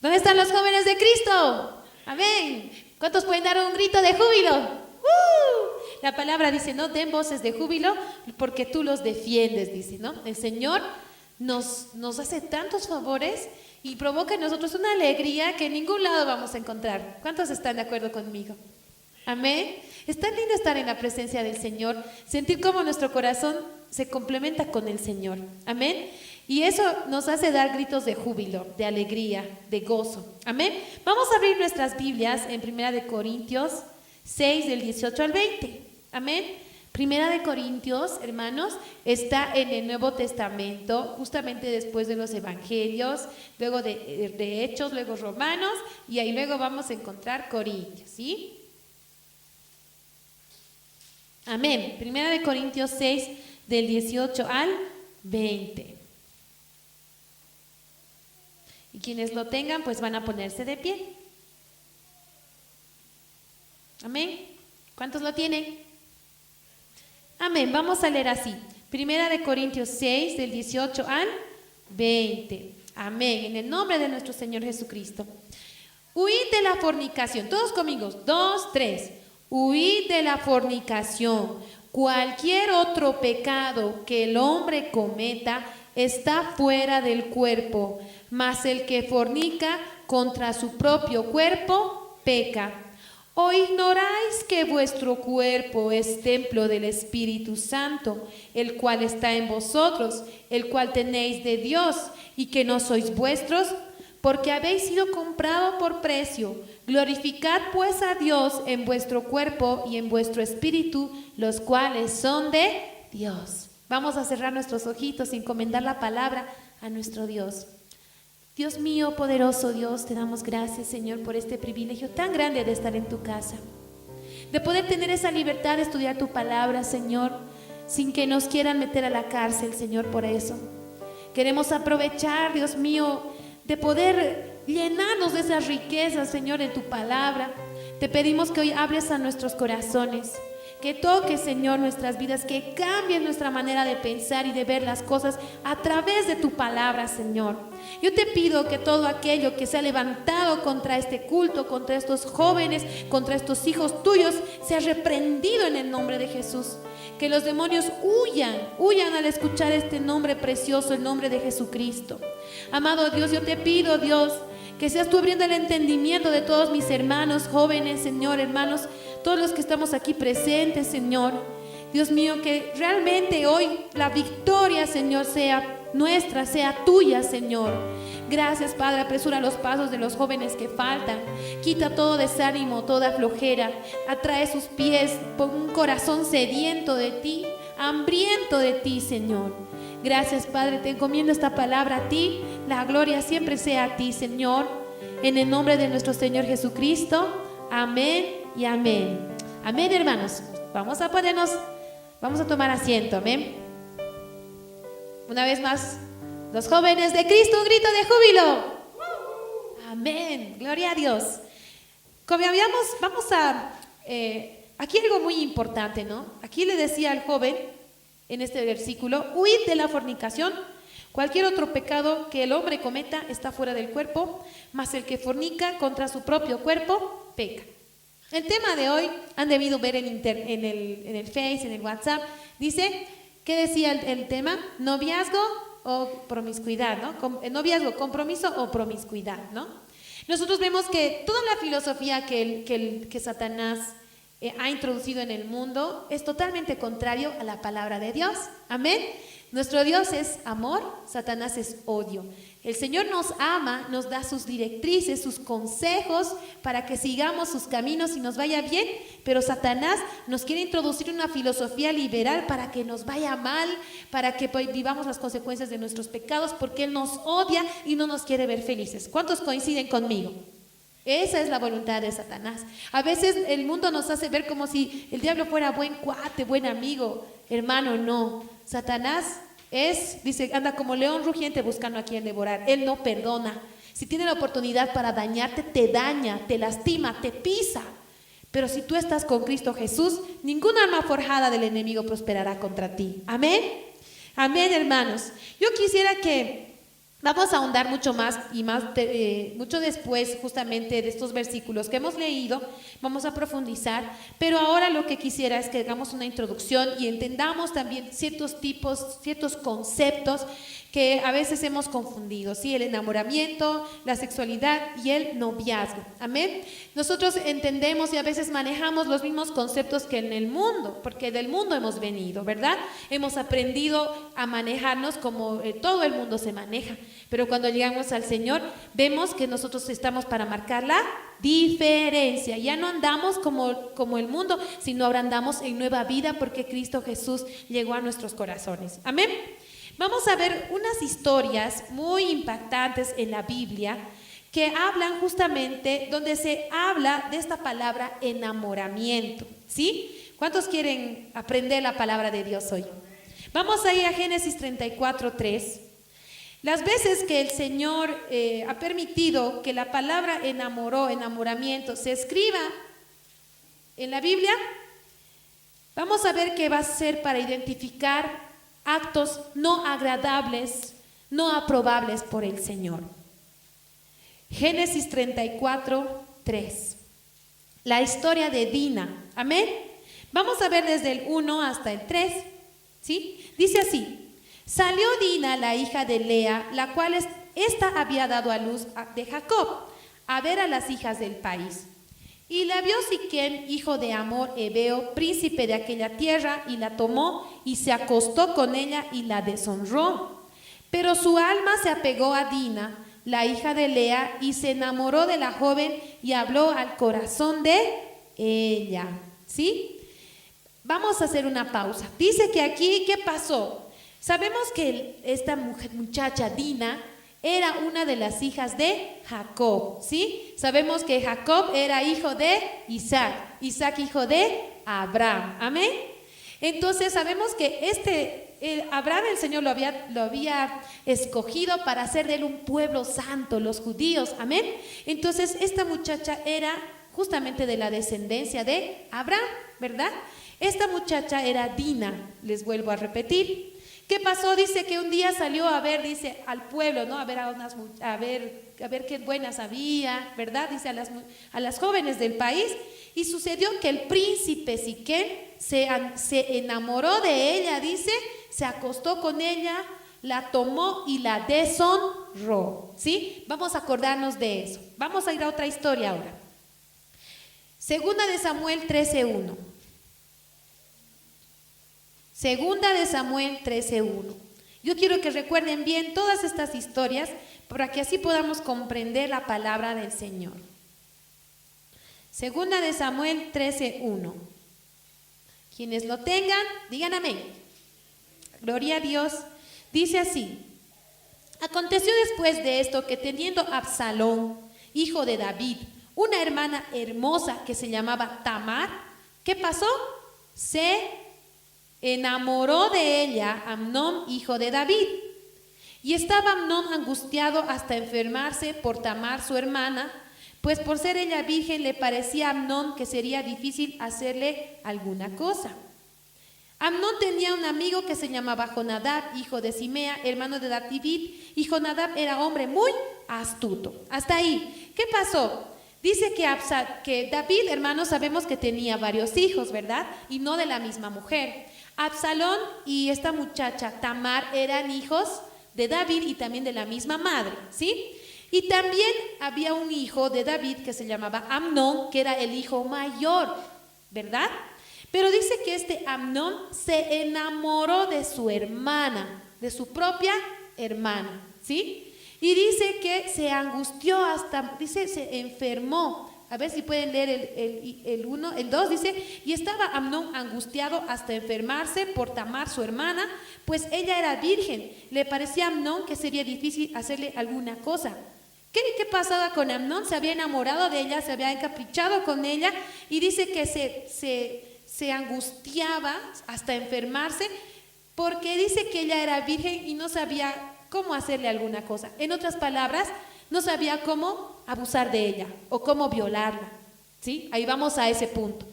¿Dónde están los jóvenes de Cristo? Amén. ¿Cuántos pueden dar un grito de júbilo? La palabra dice, no den voces de júbilo porque tú los defiendes, dice, ¿no? El Señor nos hace tantos favores y provoca en nosotros una alegría que en ningún lado vamos a encontrar. ¿Cuántos están de acuerdo conmigo? Amén. Es tan lindo estar en la presencia del Señor, sentir cómo nuestro corazón se complementa con el Señor. Amén. Y eso nos hace dar gritos de júbilo, de alegría, de gozo. Amén. Vamos a abrir nuestras Biblias en 1 Corintios 6, del 18 al 20. Amén. 1 Corintios, hermanos, está en el Nuevo Testamento, justamente después de los Evangelios, luego de Hechos, luego Romanos, y ahí luego vamos a encontrar Corintios, ¿sí? Amén. 1 Corintios 6, del 18 al 20. Y quienes lo tengan, pues van a ponerse de pie. Amén. ¿Cuántos lo tienen? Amén. Vamos a leer así. 1 Corintios 6, del 18 al 20. Amén. En el nombre de nuestro Señor Jesucristo. Huid de la fornicación. Todos conmigo. 2, 3. Huid de la fornicación. Cualquier otro pecado que el hombre cometa está fuera del cuerpo, mas el que fornica contra su propio cuerpo peca. ¿O ignoráis que vuestro cuerpo es templo del Espíritu Santo, el cual está en vosotros, el cual tenéis de Dios, y que no sois vuestros? Porque habéis sido comprado por precio. Glorificad pues a Dios en vuestro cuerpo y en vuestro espíritu, los cuales son de Dios. Vamos a cerrar nuestros ojitos y encomendar la palabra a nuestro Dios. Dios mío, poderoso Dios, te damos gracias, Señor, por este privilegio tan grande de estar en tu casa, de poder tener esa libertad de estudiar tu palabra, Señor, sin que nos quieran meter a la cárcel, Señor, por eso. Queremos aprovechar, Dios mío, de poder llenarnos de esas riquezas, Señor, en tu palabra. Te pedimos que hoy hables a nuestros corazones, que toques, Señor, nuestras vidas, que cambies nuestra manera de pensar y de ver las cosas a través de tu palabra, Señor. Yo te pido que todo aquello que se ha levantado contra este culto, contra estos jóvenes, contra estos hijos tuyos, sea reprendido en el nombre de Jesús. Que los demonios huyan al escuchar este nombre precioso, el nombre de Jesucristo. Amado Dios, yo te pido, Dios, que seas tú abriendo el entendimiento de todos mis hermanos, jóvenes, Señor, hermanos, todos los que estamos aquí presentes, Señor. Dios mío, que realmente hoy la victoria, Señor, sea nuestra, sea tuya, Señor. Gracias, Padre. Apresura los pasos de los jóvenes que faltan. Quita todo desánimo, toda flojera. Atrae sus pies por un corazón sediento de ti, hambriento de ti, Señor. Gracias, Padre. Te encomiendo esta palabra a ti. La gloria siempre sea a ti, Señor. En el nombre de nuestro Señor Jesucristo. Amén y amén. Amén, hermanos. Vamos a tomar asiento. Amén. Una vez más, los jóvenes de Cristo, un grito de júbilo. Amén. Gloria a Dios. Como habíamos, aquí algo muy importante, ¿no? Aquí le decía al joven en este versículo, huid de la fornicación. Cualquier otro pecado que el hombre cometa está fuera del cuerpo, mas el que fornica contra su propio cuerpo peca. El tema de hoy, han debido ver en el Face, en el WhatsApp, dice, ¿qué decía el tema? Noviazgo o promiscuidad, ¿no? Noviazgo, compromiso o promiscuidad, ¿no? Nosotros vemos que toda la filosofía que Satanás ha introducido en el mundo es totalmente contrario a la palabra de Dios. Amén. Nuestro Dios es amor, Satanás es odio. El Señor nos ama, nos da sus directrices, sus consejos para que sigamos sus caminos y nos vaya bien, pero Satanás nos quiere introducir una filosofía liberal para que nos vaya mal, para que vivamos las consecuencias de nuestros pecados, porque Él nos odia y no nos quiere ver felices. ¿Cuántos coinciden conmigo? Esa es la voluntad de Satanás. A veces el mundo nos hace ver como si el diablo fuera buen cuate, buen amigo. Hermano, no. Satanás dice, anda como león rugiente buscando a quien devorar. Él no perdona. Si tiene la oportunidad para dañarte, te daña, te lastima, te pisa. Pero si tú estás con Cristo Jesús, ninguna arma forjada del enemigo prosperará contra ti. Amén. Amén, hermanos. Yo quisiera que Vamos a ahondar mucho más y mucho después justamente de estos versículos que hemos leído, vamos a profundizar, pero ahora lo que quisiera es que hagamos una introducción y entendamos también ciertos tipos, ciertos conceptos que a veces hemos confundido, ¿sí? El enamoramiento, la sexualidad y el noviazgo, amén. Nosotros entendemos y a veces manejamos los mismos conceptos que en el mundo, porque del mundo hemos venido, ¿verdad? Hemos aprendido a manejarnos como todo el mundo se maneja, pero cuando llegamos al Señor vemos que nosotros estamos para marcar la diferencia. Ya no andamos como el mundo, sino ahora andamos en nueva vida porque Cristo Jesús llegó a nuestros corazones, amén. Vamos a ver unas historias muy impactantes en la Biblia que hablan justamente, donde se habla de esta palabra enamoramiento, ¿sí? ¿Cuántos quieren aprender la palabra de Dios hoy? Vamos a ir a Génesis 34:3. Las veces que el Señor ha permitido que la palabra enamoramiento, se escriba en la Biblia, vamos a ver que va a ser para identificar actos no agradables, no aprobables por el Señor. Génesis 34:3. La historia de Dina. Amén. Vamos a ver desde el 1 hasta el 3. ¿Sí? Dice así: salió Dina, la hija de Lea, la cual esta había dado a luz de Jacob, a ver a las hijas del país. Y la vio Siquem, hijo de Amor Hebeo, príncipe de aquella tierra, y la tomó y se acostó con ella y la deshonró. Pero su alma se apegó a Dina, la hija de Lea, y se enamoró de la joven y habló al corazón de ella. ¿Sí? Vamos a hacer una pausa. Dice que aquí, ¿qué pasó? Sabemos que esta muchacha Dina era una de las hijas de Jacob, ¿sí? Sabemos que Jacob era hijo de Isaac, Isaac hijo de Abraham, amén. Entonces sabemos que Abraham, el Señor lo había escogido para hacer de él un pueblo santo, los judíos, amén. Entonces esta muchacha era justamente de la descendencia de Abraham, ¿verdad? Esta muchacha era Dina, les vuelvo a repetir. ¿Qué pasó? Dice que un día salió a ver, dice, al pueblo, ¿no? A ver qué buenas había, ¿verdad? Dice a las jóvenes del país. Y sucedió que el príncipe Siquem se enamoró de ella, dice, se acostó con ella, la tomó y la deshonró, ¿sí? Vamos a acordarnos de eso. Vamos a ir a otra historia ahora. Segunda de Samuel 13:1. Segunda de Samuel 13:1. Yo quiero que recuerden bien todas estas historias para que así podamos comprender la palabra del Señor. Segunda de Samuel 13:1. Quienes lo tengan, digan amén. Gloria a Dios. Dice así: aconteció después de esto que teniendo Absalón, hijo de David, una hermana hermosa que se llamaba Tamar, ¿qué pasó? Se enamoró de ella Amnón, hijo de David. Y estaba Amnón angustiado hasta enfermarse por Tamar, su hermana, pues por ser ella virgen le parecía a Amnón que sería difícil hacerle alguna cosa. Amnón tenía un amigo que se llamaba Jonadab, hijo de Simea, hermano de David, y Jonadab era hombre muy astuto. Hasta ahí. ¿Qué pasó? Dice que David, hermanos, sabemos que tenía varios hijos, ¿verdad? Y no de la misma mujer. Absalón y esta muchacha Tamar eran hijos de David y también de la misma madre, ¿sí? Y también había un hijo de David que se llamaba Amnón, que era el hijo mayor, ¿verdad? Pero dice que este Amnón se enamoró de su hermana, de su propia hermana, ¿sí? Y dice que se angustió dice, se enfermó. A ver si pueden leer el 2, dice, y estaba Amnón angustiado hasta enfermarse por Tamar, su hermana, pues ella era virgen. Le parecía a Amnón que sería difícil hacerle alguna cosa. ¿Qué pasaba con Amnón? Se había enamorado de ella, se había encaprichado con ella, y dice que se angustiaba hasta enfermarse, porque dice que ella era virgen y no sabía cómo hacerle alguna cosa. En otras palabras, no sabía cómo abusar de ella o cómo violarla, ¿sí? Ahí vamos a ese punto.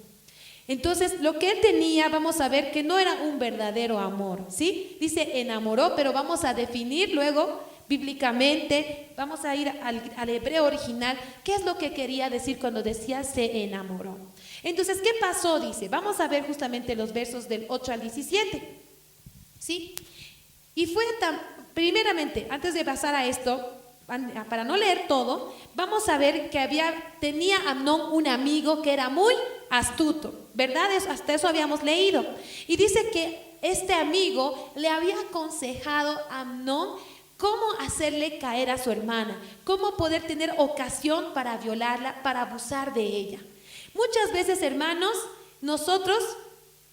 Entonces, lo que él tenía, vamos a ver que no era un verdadero amor, ¿sí? Dice enamoró, pero vamos a definir luego bíblicamente, vamos a ir al hebreo original, ¿qué es lo que quería decir cuando decía se enamoró? Entonces, ¿qué pasó? Dice, vamos a ver justamente los versos del 8 al 17, ¿sí? Y fue primeramente, antes de pasar a esto, para no leer todo, vamos a ver que tenía Amnón un amigo que era muy astuto, ¿verdad? Hasta eso habíamos leído. Y dice que este amigo le había aconsejado a Amnón cómo hacerle caer a su hermana, cómo poder tener ocasión para violarla, para abusar de ella. Muchas veces, hermanos, nosotros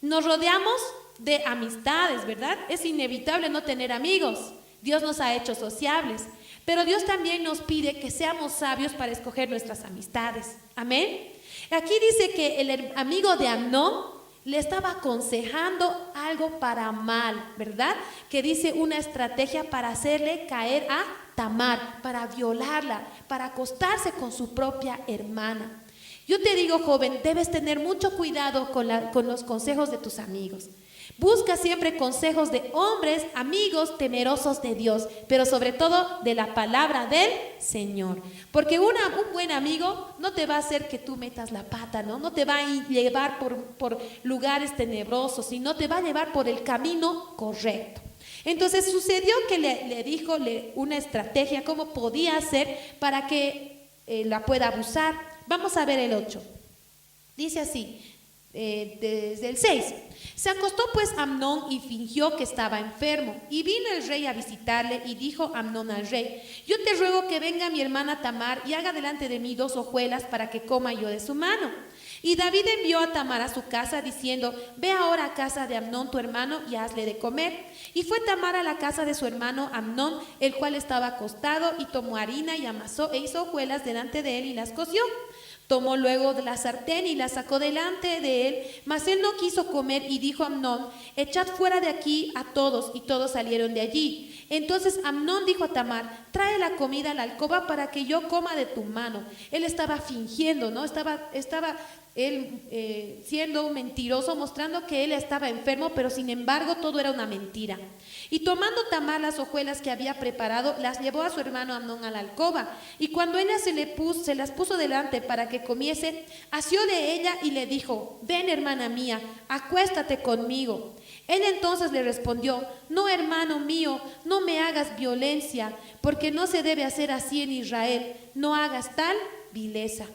nos rodeamos de amistades, ¿verdad? Es inevitable no tener amigos. Dios nos ha hecho sociables. Pero Dios también nos pide que seamos sabios para escoger nuestras amistades. Amén. Aquí dice que el amigo de Amnón le estaba aconsejando algo para mal, ¿verdad? Que dice una estrategia para hacerle caer a Tamar, para violarla, para acostarse con su propia hermana. Yo te digo, joven, debes tener mucho cuidado con los consejos de tus amigos. Busca siempre consejos de hombres, amigos, temerosos de Dios, pero sobre todo de la palabra del Señor. Porque un buen amigo no te va a hacer que tú metas la pata, ¿no? No te va a llevar por lugares tenebrosos, sino te va a llevar por el camino correcto. Entonces sucedió que le dijo una estrategia, cómo podía hacer para que la pueda abusar. Vamos a ver el 8. Dice así, desde el 6. Se acostó pues Amnón y fingió que estaba enfermo. Y vino el rey a visitarle y dijo Amnón al rey: yo te ruego que venga mi hermana Tamar y haga delante de mí 2 hojuelas para que coma yo de su mano. Y David envió a Tamar a su casa diciendo: ve ahora a casa de Amnón tu hermano y hazle de comer. Y fue Tamar a la casa de su hermano Amnón, el cual estaba acostado, y tomó harina y amasó e hizo hojuelas delante de él y las coció. Tomó luego de la sartén y la sacó delante de él, mas él no quiso comer y dijo a Amnón: echad fuera de aquí a todos, y todos salieron de allí. Entonces Amnón dijo a Tamar: trae la comida a la alcoba para que yo coma de tu mano. Él estaba fingiendo, ¿no? Estaba él siendo un mentiroso, mostrando que él estaba enfermo, pero sin embargo todo era una mentira. Y tomando Tamar las hojuelas que había preparado, las llevó a su hermano Amnón a la alcoba. Y cuando ella se las puso delante para que comiese, asió de ella y le dijo: ven, hermana mía, acuéstate conmigo. Él entonces le respondió: no, hermano mío, no me hagas violencia, porque no se debe hacer así en Israel. No hagas tal vileza.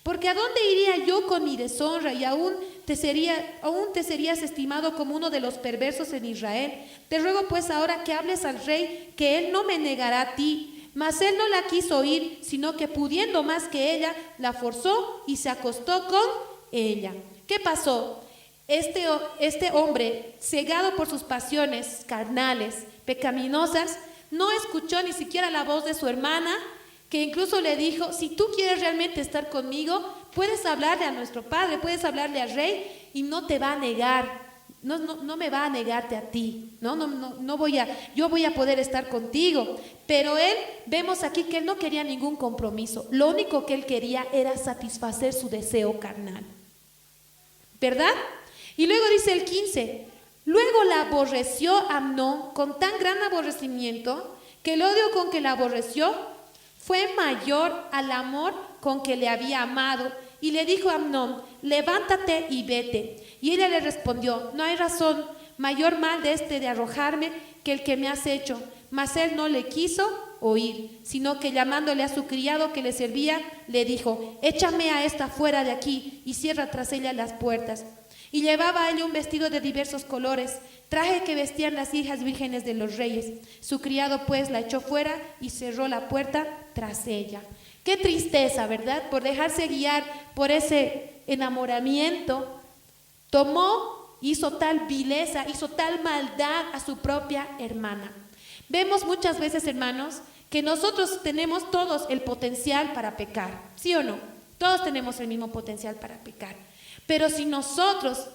Porque ¿a dónde iría yo con mi deshonra? Y aún te serías estimado como uno de los perversos en Israel. Te ruego pues ahora que hables al rey, que él no me negará a ti. Mas él no la quiso oír, sino que pudiendo más que ella, la forzó y se acostó con ella. ¿Qué pasó? Este hombre, cegado por sus pasiones carnales, pecaminosas, no escuchó ni siquiera la voz de su hermana, que incluso le dijo: si tú quieres realmente estar conmigo, puedes hablarle a nuestro padre, puedes hablarle al rey y no te va a negar, no me va a negarte a ti, yo voy a poder estar contigo. Pero él, vemos aquí que él no quería ningún compromiso, lo único que él quería era satisfacer su deseo carnal, ¿verdad? Y luego dice el 15, luego la aborreció Amnón con tan gran aborrecimiento que el odio con que la aborreció fue mayor al amor con que le había amado. Y le dijo a Amnón: levántate y vete. Y ella le respondió: no hay razón mayor mal de arrojarme que el que me has hecho. Mas él no le quiso oír, sino que llamándole a su criado que le servía, le dijo: échame a esta fuera de aquí y cierra tras ella las puertas. Y llevaba a ella un vestido de diversos colores, traje que vestían las hijas vírgenes de los reyes. Su criado pues la echó fuera y cerró la puerta tras ella. Qué tristeza, ¿verdad? Por dejarse guiar por ese enamoramiento, hizo tal vileza, hizo tal maldad a su propia hermana. Vemos muchas veces, hermanos, que nosotros tenemos todos el potencial para pecar, ¿sí o no? Todos tenemos el mismo potencial para pecar. Pero si nosotros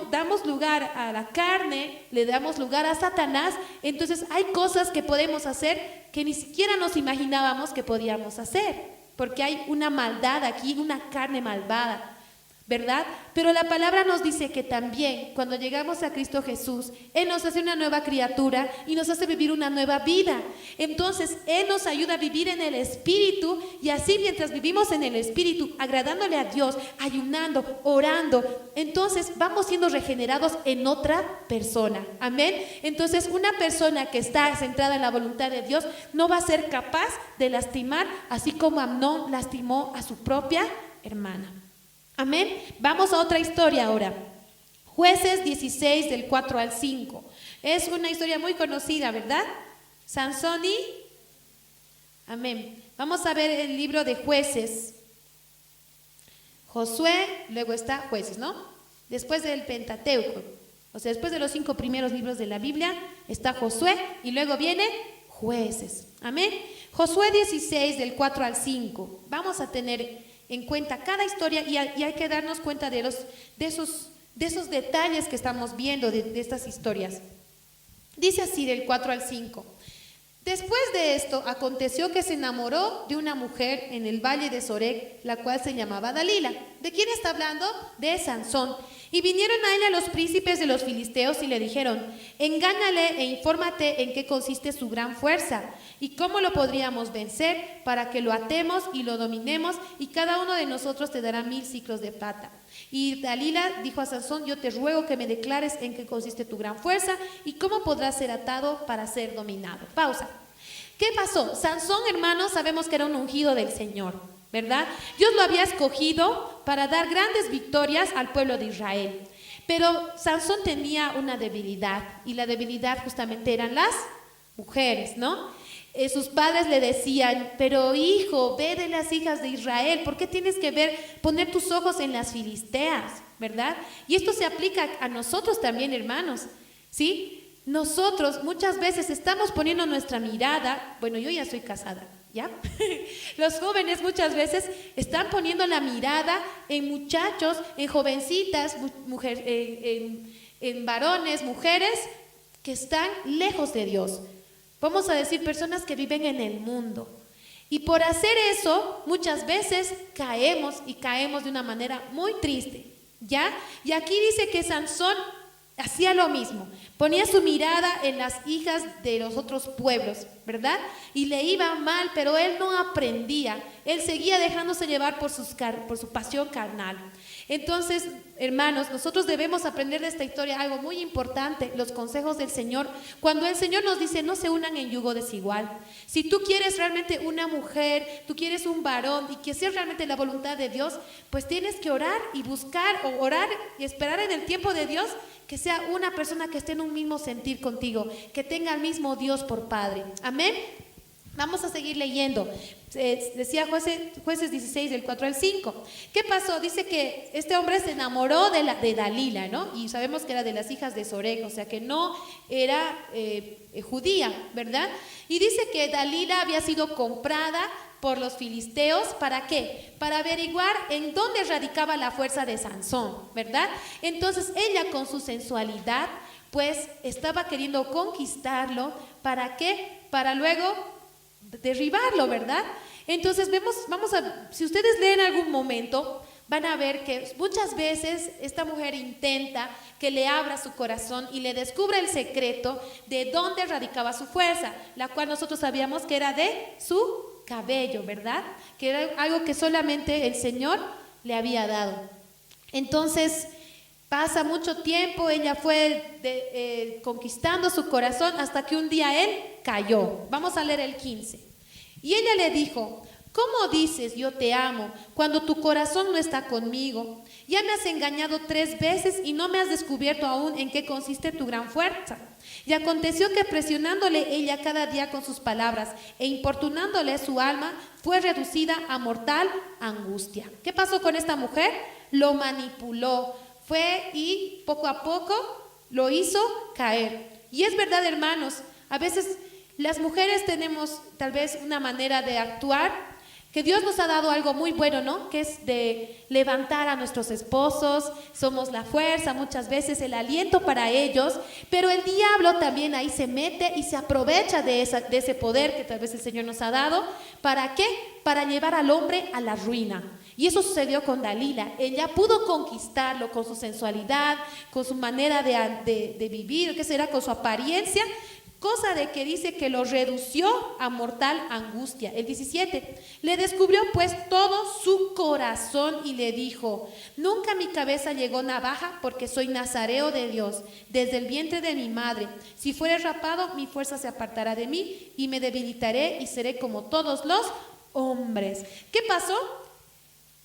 damos lugar a la carne, le damos lugar a Satanás, entonces hay cosas que podemos hacer que ni siquiera nos imaginábamos que podíamos hacer, porque hay una maldad aquí, una carne malvada. ¿verdad? Pero la palabra nos dice que también cuando llegamos a Cristo Jesús, Él nos hace una nueva criatura y nos hace vivir una nueva vida. Entonces, Él nos ayuda a vivir en el Espíritu y así mientras vivimos en el Espíritu, agradándole a Dios, ayunando, orando, entonces vamos siendo regenerados en otra persona. Amén. Entonces, una persona que está centrada en la voluntad de Dios no va a ser capaz de lastimar, así como Amnón lastimó a su propia hermana. Amén. Vamos a otra historia ahora. Jueces 16 del 4 al 5. Es una historia muy conocida, ¿verdad? Sansón y... Amén. Vamos a ver el libro de Jueces. Josué, luego está Jueces, ¿no? Después del Pentateuco. O sea, después de los 5 primeros libros de la Biblia está Josué y luego viene Jueces. Amén. Josué 16 del 4 al 5. Vamos a tener en cuenta cada historia y hay que darnos cuenta de esos detalles que estamos viendo de estas historias. Dice así del 4 al 5. Después de esto, aconteció que se enamoró de una mujer en el valle de Sorek, la cual se llamaba Dalila. ¿De quién está hablando? De Sansón. Y vinieron a ella los príncipes de los filisteos y le dijeron: engáñale e infórmate en qué consiste su gran fuerza y cómo lo podríamos vencer para que lo atemos y lo dominemos, y cada uno de nosotros te dará 1000 siclos de plata. Y Dalila dijo a Sansón: yo te ruego que me declares en qué consiste tu gran fuerza y cómo podrás ser atado para ser dominado. Pausa. ¿Qué pasó? Sansón, hermanos, sabemos que era un ungido del Señor, ¿verdad? Dios lo había escogido para dar grandes victorias al pueblo de Israel. Pero Sansón tenía una debilidad, y la debilidad justamente eran las mujeres, ¿no? Sus padres le decían: pero hijo, ve de las hijas de Israel, ¿por qué tienes que poner tus ojos en las filisteas? ¿Verdad? Y esto se aplica a nosotros también, hermanos, ¿sí? Nosotros muchas veces estamos poniendo nuestra mirada, bueno, yo ya soy casada, ¿ya? Los jóvenes muchas veces están poniendo la mirada en muchachos, en jovencitas, en varones, mujeres que están lejos de Dios. Vamos a decir, personas que viven en el mundo. Y por hacer eso, muchas veces caemos de una manera muy triste, ¿ya? Y aquí dice que Sansón hacía lo mismo, ponía su mirada en las hijas de los otros pueblos, ¿verdad? Y le iba mal, pero él no aprendía, él seguía dejándose llevar por su pasión carnal. Entonces, hermanos, nosotros debemos aprender de esta historia algo muy importante, los consejos del Señor. Cuando el Señor nos dice: no se unan en yugo desigual. Si tú quieres realmente una mujer, tú quieres un varón y que sea realmente la voluntad de Dios, pues tienes que orar y buscar, o orar y esperar en el tiempo de Dios, que sea una persona que esté en un mismo sentir contigo, que tenga al mismo Dios por Padre. Amén. Vamos a seguir leyendo. Decía Jueces 16 del 4 al 5. ¿Qué pasó? Dice que este hombre se enamoró de Dalila, ¿no? Y sabemos que era de las hijas de Sorek, o sea que no era judía, ¿verdad? Y dice que Dalila había sido comprada por los filisteos. ¿Para qué? Para averiguar en dónde radicaba la fuerza de Sansón, ¿verdad? Entonces ella, con su sensualidad, pues estaba queriendo conquistarlo. ¿Para qué? Para luego derribarlo, ¿verdad? Entonces si ustedes leen algún momento, van a ver que muchas veces esta mujer intenta que le abra su corazón y le descubra el secreto de dónde radicaba su fuerza, la cual nosotros sabíamos que era de su cabello, ¿verdad? Que era algo que solamente el Señor le había dado. Entonces pasa mucho tiempo, ella fue conquistando su corazón hasta que un día él cayó. Vamos a leer el 15. Y ella le dijo: ¿cómo dices yo te amo cuando tu corazón no está conmigo? Ya me has engañado 3 veces y no me has descubierto aún en qué consiste tu gran fuerza. Y aconteció que presionándole ella cada día con sus palabras e importunándole su alma, fue reducida a mortal angustia. ¿Qué pasó con esta mujer? Lo manipuló, fue y poco a poco lo hizo caer. Y es verdad, hermanos, a veces las mujeres tenemos tal vez una manera de actuar Que Dios nos ha dado algo muy bueno, ¿no? Que es de levantar a nuestros esposos, somos la fuerza, muchas veces el aliento para ellos, pero el diablo también ahí se mete y se aprovecha de ese poder que tal vez el Señor nos ha dado. ¿Para qué? Para llevar al hombre a la ruina. Y eso sucedió con Dalila. Ella pudo conquistarlo con su sensualidad, con su manera de vivir, ¿qué será? Con su apariencia. Cosa de que dice que lo redució a mortal angustia. El 17, le descubrió pues todo su corazón y le dijo: nunca a mi cabeza llegó navaja, porque soy nazareo de Dios, desde el vientre de mi madre. Si fuere rapado, mi fuerza se apartará de mí y me debilitaré y seré como todos los hombres. ¿Qué pasó?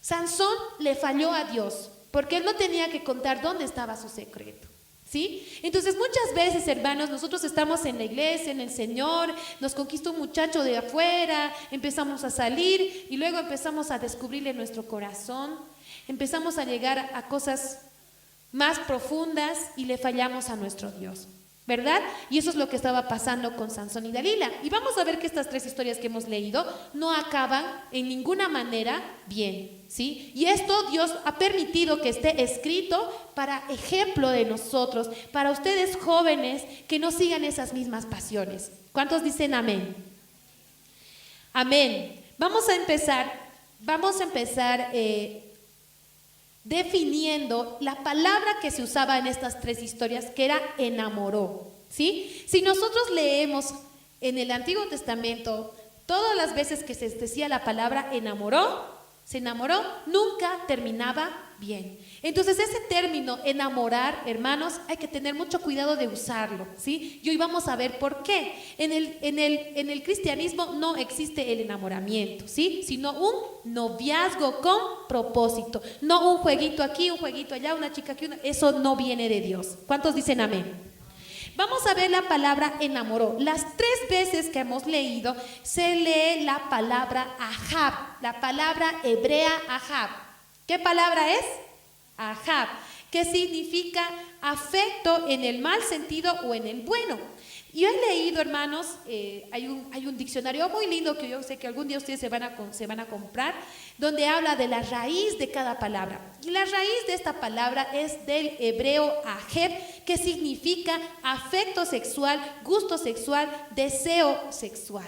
Sansón le falló a Dios, porque él no tenía que contar dónde estaba su secreto. ¿Sí? Entonces muchas veces, hermanos, nosotros estamos en la iglesia, en el Señor, nos conquista un muchacho de afuera, empezamos a salir y luego empezamos a descubrirle nuestro corazón, empezamos a llegar a cosas más profundas y le fallamos a nuestro Dios, ¿verdad? Y eso es lo que estaba pasando con Sansón y Dalila. Y vamos a ver que estas tres historias que hemos leído no acaban en ninguna manera bien, ¿sí? Y esto Dios ha permitido que esté escrito para ejemplo de nosotros, para ustedes jóvenes que no sigan esas mismas pasiones. ¿Cuántos dicen amén? Amén. Vamos a empezar definiendo la palabra que se usaba en estas tres historias, que era enamoró, ¿sí? Si nosotros leemos en el Antiguo Testamento, todas las veces que se decía la palabra se enamoró, nunca terminaba bien. Entonces ese término enamorar, hermanos, hay que tener mucho cuidado de usarlo, ¿sí? Y hoy vamos a ver por qué. En el cristianismo no existe el enamoramiento, ¿sí? Sino un noviazgo con propósito, no un jueguito aquí, un jueguito allá, una chica aquí, eso no viene de Dios. ¿Cuántos dicen amén? Vamos a ver la palabra enamoró. Las tres veces que hemos leído se lee la palabra ahab, la palabra hebrea ahab. ¿Qué palabra es? Ahab, que significa afecto en el mal sentido o en el bueno. Yo he leído, hermanos, hay un diccionario muy lindo que yo sé que algún día ustedes se van a comprar, donde habla de la raíz de cada palabra. Y la raíz de esta palabra es del hebreo aheb, que significa afecto sexual, gusto sexual, deseo sexual.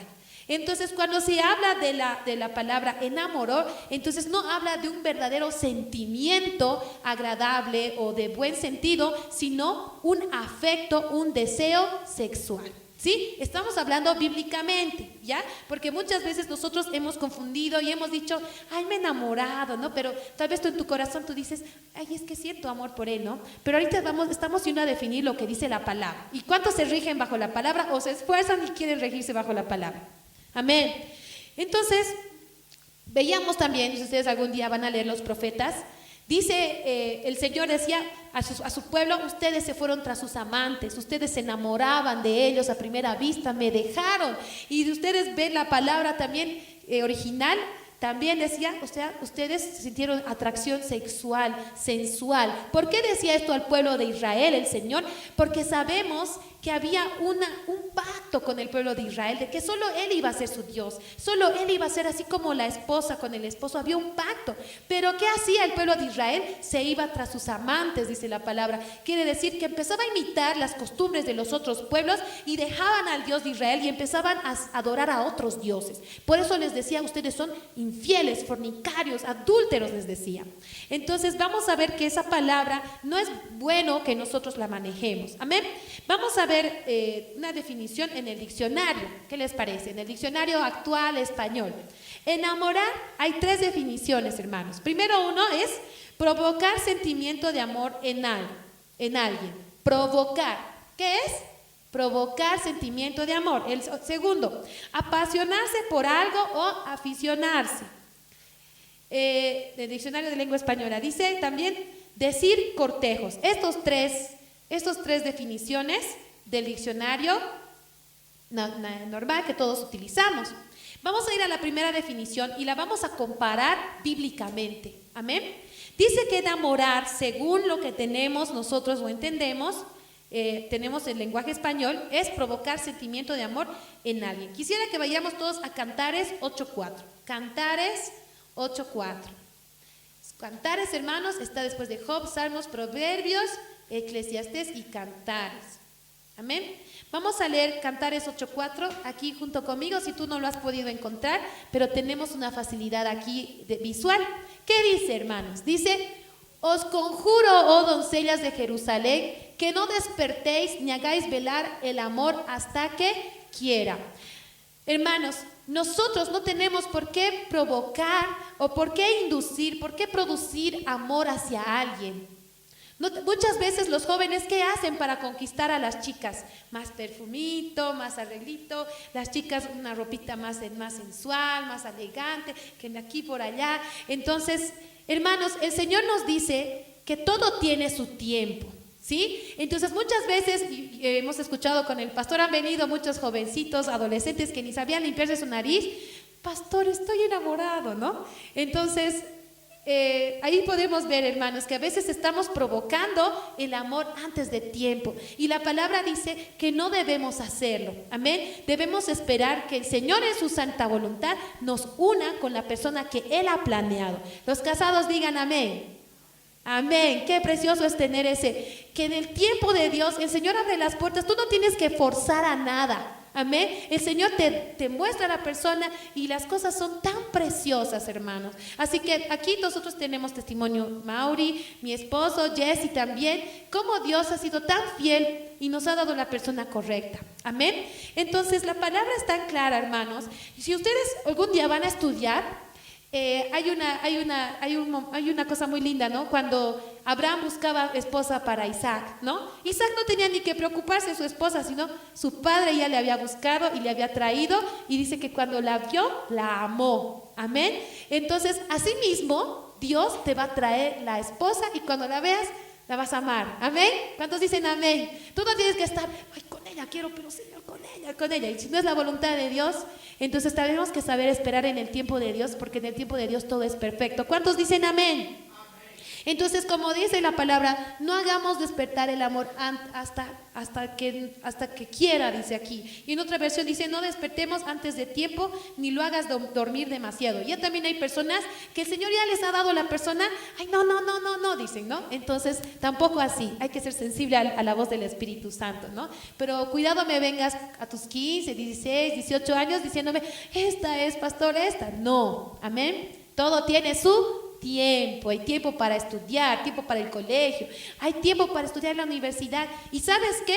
Entonces, cuando se habla de la palabra enamoró, entonces no habla de un verdadero sentimiento agradable o de buen sentido, sino un afecto, un deseo sexual. ¿Sí? Estamos hablando bíblicamente, ¿ya? Porque muchas veces nosotros hemos confundido y hemos dicho, ay, me he enamorado, ¿no? Pero tal vez tú en tu corazón tú dices, ay, es que siento amor por él, ¿no? Pero ahorita estamos yendo a definir lo que dice la palabra. ¿Y cuántos se rigen bajo la palabra o se esfuerzan y quieren regirse bajo la palabra? Amén. Entonces, veíamos también, si ustedes algún día van a leer los profetas, dice, el Señor decía a su pueblo, ustedes se fueron tras sus amantes, ustedes se enamoraban de ellos a primera vista, me dejaron. Y ustedes ven la palabra también original, también decía, o sea, ustedes sintieron atracción sexual, sensual. ¿Por qué decía esto al pueblo de Israel el Señor? Porque sabemos que había un pacto con el pueblo de Israel, de que solo Él iba a ser su Dios, solo Él iba a ser así como la esposa con el esposo, había un pacto. Pero ¿qué hacía el pueblo de Israel? Se iba tras sus amantes, dice la palabra. Quiere decir que empezaba a imitar las costumbres de los otros pueblos y dejaban al Dios de Israel y empezaban a adorar a otros dioses. Por eso les decía, ustedes son infieles, fornicarios, adúlteros, les decía. Entonces vamos a ver que esa palabra no es bueno que nosotros la manejemos. Amén. Vamos a ver una definición en el diccionario. ¿Qué les parece? En el diccionario actual español. Enamorar, hay tres definiciones, hermanos. Primero uno es provocar sentimiento de amor en alguien. Provocar. ¿Qué es? Provocar sentimiento de amor. El segundo, apasionarse por algo o aficionarse. El diccionario de lengua española dice también decir cortejos. Estos tres definiciones del diccionario normal que todos utilizamos. Vamos a ir a la primera definición y la vamos a comparar bíblicamente. Amén. Dice que enamorar, según lo que tenemos nosotros o entendemos, tenemos el lenguaje español, es provocar sentimiento de amor en alguien. Quisiera que vayamos todos a Cantares 8.4. Cantares 8.4. Cantares, hermanos, está después de Job, Salmos, Proverbios, Eclesiastés y Cantares. Amén. Vamos a leer Cantares 8.4 aquí junto conmigo, si tú no lo has podido encontrar, pero tenemos una facilidad aquí visual. ¿Qué dice, hermanos? Dice: os conjuro, oh doncellas de Jerusalén, que no despertéis ni hagáis velar el amor hasta que quiera. Hermanos, nosotros no tenemos por qué provocar o por qué inducir, por qué producir amor hacia alguien. Muchas veces los jóvenes, ¿qué hacen para conquistar a las chicas? Más perfumito, más arreglito, las chicas una ropita más sensual, más elegante, que de aquí por allá. Entonces, hermanos, el Señor nos dice que todo tiene su tiempo, ¿sí? Entonces muchas veces, hemos escuchado con el pastor, han venido muchos jovencitos, adolescentes que ni sabían limpiarse su nariz. Pastor, estoy enamorado, ¿no? Entonces, ahí podemos ver, hermanos, que a veces estamos provocando el amor antes de tiempo, y la palabra dice que no debemos hacerlo. Amén. Debemos esperar que el Señor en su santa voluntad nos una con la persona que Él ha planeado. Los casados digan amén. Amén. Qué precioso es tener que en el tiempo de Dios el Señor abre las puertas. Tú no tienes que forzar a nada. Amén. El Señor te muestra a la persona y las cosas son tan preciosas, hermanos. Así que aquí nosotros tenemos testimonio, Mauri, mi esposo, Jesse también, cómo Dios ha sido tan fiel y nos ha dado la persona correcta. Amén. Entonces la palabra es tan clara, hermanos. Y si ustedes algún día van a estudiar, hay una cosa muy linda, ¿no? Cuando Abraham buscaba esposa para Isaac, ¿no? Isaac no tenía ni que preocuparse de su esposa, sino su padre ya le había buscado y le había traído, y dice que cuando la vio, la amó. Amén. Entonces, así mismo, Dios te va a traer la esposa, y cuando la veas, la vas a amar. Amén. ¿Cuántos dicen amén? Tú no tienes que estar, ay, con ella quiero, pero Señor, con ella. Y si no es la voluntad de Dios, entonces tenemos que saber esperar en el tiempo de Dios, porque en el tiempo de Dios todo es perfecto. ¿Cuántos dicen amén? Entonces, como dice la palabra, no hagamos despertar el amor hasta que quiera, dice aquí. Y en otra versión dice: no despertemos antes de tiempo, ni lo hagas dormir demasiado. Ya también hay personas que el Señor ya les ha dado la persona, ay, no, dicen, ¿no? Entonces, tampoco así. Hay que ser sensible a la voz del Espíritu Santo, ¿no? Pero cuidado, me vengas a tus 15, 16, 18 años diciéndome, esta es, pastor, esta. No, amén. Todo tiene su tiempo. Hay tiempo para estudiar, tiempo para el colegio, hay tiempo para estudiar en la universidad. ¿Y sabes qué?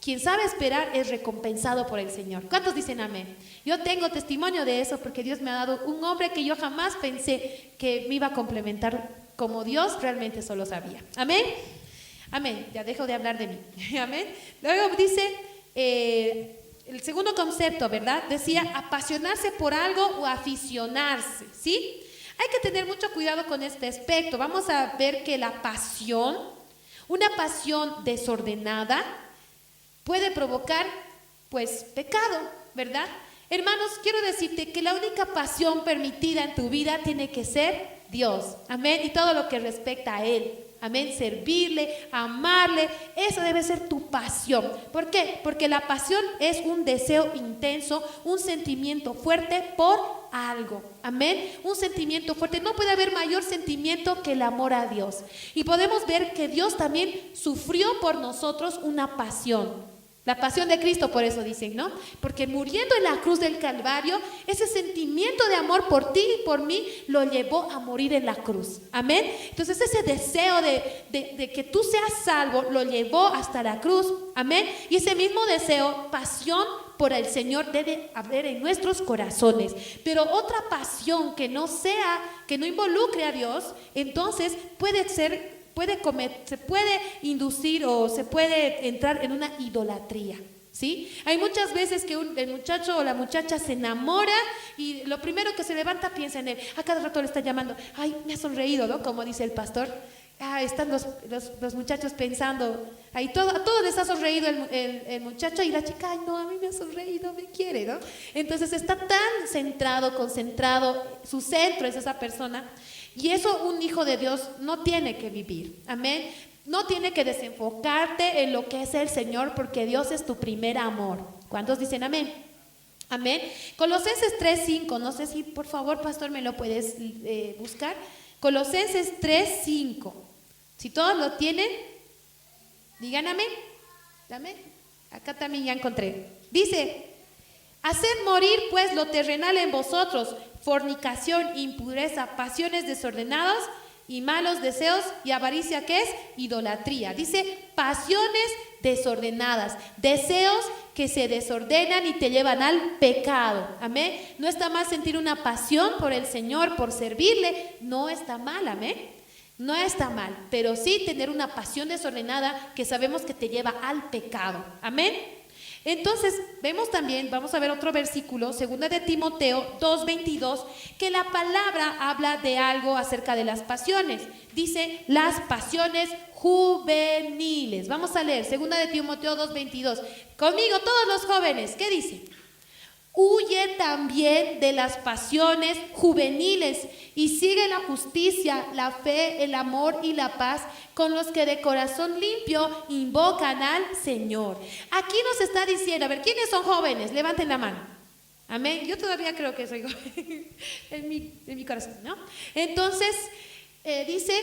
Quien sabe esperar es recompensado por el Señor. ¿Cuántos dicen amén? Yo tengo testimonio de eso, porque Dios me ha dado un hombre que yo jamás pensé que me iba a complementar como Dios realmente solo sabía. Amén. Amén. Ya dejo de hablar de mí. Amén. Luego dice el segundo concepto, ¿verdad? Decía apasionarse por algo o aficionarse, ¿sí? Hay que tener mucho cuidado con este aspecto. Vamos a ver que la pasión, una pasión desordenada, puede provocar, pues, pecado, ¿verdad? Hermanos, quiero decirte que la única pasión permitida en tu vida tiene que ser Dios. Amén. Y todo lo que respecta a Él. Amén. Servirle, amarle, eso debe ser tu pasión. ¿Por qué? Porque la pasión es un deseo intenso, un sentimiento fuerte por algo. Amén. Un sentimiento fuerte. No puede haber mayor sentimiento que el amor a Dios. Y podemos ver que Dios también sufrió por nosotros una pasión. La pasión de Cristo, por eso dicen, ¿no? Porque muriendo en la cruz del Calvario, ese sentimiento de amor por ti y por mí lo llevó a morir en la cruz. Amén. Entonces ese deseo de que tú seas salvo lo llevó hasta la cruz. Amén. Y ese mismo deseo, pasión por el Señor, debe haber en nuestros corazones. Pero otra pasión que no involucre a Dios, entonces se puede inducir o se puede entrar en una idolatría, ¿sí? Hay muchas veces que el muchacho o la muchacha se enamora y lo primero que se levanta piensa en él. A cada rato le está llamando, ay, me ha sonreído, ¿no? Como dice el pastor. Están los muchachos pensando, ahí a todos les ha sonreído el muchacho, y la chica, ay, no, a mí me ha sonreído, me quiere, ¿no? Entonces está tan centrado, concentrado, su centro es esa persona. Y eso un hijo de Dios no tiene que vivir. Amén. no tiene que desenfocarte en lo que es el Señor, porque Dios es tu primer amor. ¿Cuántos dicen amén? Amén. Colosenses 3:5, no sé si por favor, pastor, me lo puedes buscar. Colosenses 3:5. Si todos lo tienen, digan amén. Amén. Acá también ya encontré. Dice: haced morir pues lo terrenal en vosotros, fornicación, impureza, pasiones desordenadas y malos deseos, y avaricia, ¿qué es? Idolatría. Dice pasiones desordenadas, deseos que se desordenan y te llevan al pecado. Amén. No está mal sentir una pasión por el Señor, por servirle, no está mal, amén. No está mal, pero sí tener una pasión desordenada que sabemos que te lleva al pecado. Amén. Entonces, vemos también, vamos a ver otro versículo, 2 de Timoteo 2:22, que la palabra habla de algo acerca de las pasiones. Dice, las pasiones juveniles. Vamos a leer, 2 de Timoteo 2:22. Conmigo, todos los jóvenes, ¿qué dice? Huye también de las pasiones juveniles y sigue la justicia, la fe, el amor y la paz con los que de corazón limpio invocan al Señor. Aquí nos está diciendo, a ver, ¿quiénes son jóvenes? Levanten la mano. Amén. Yo todavía creo que soy joven en mi corazón, ¿no? Entonces, dice,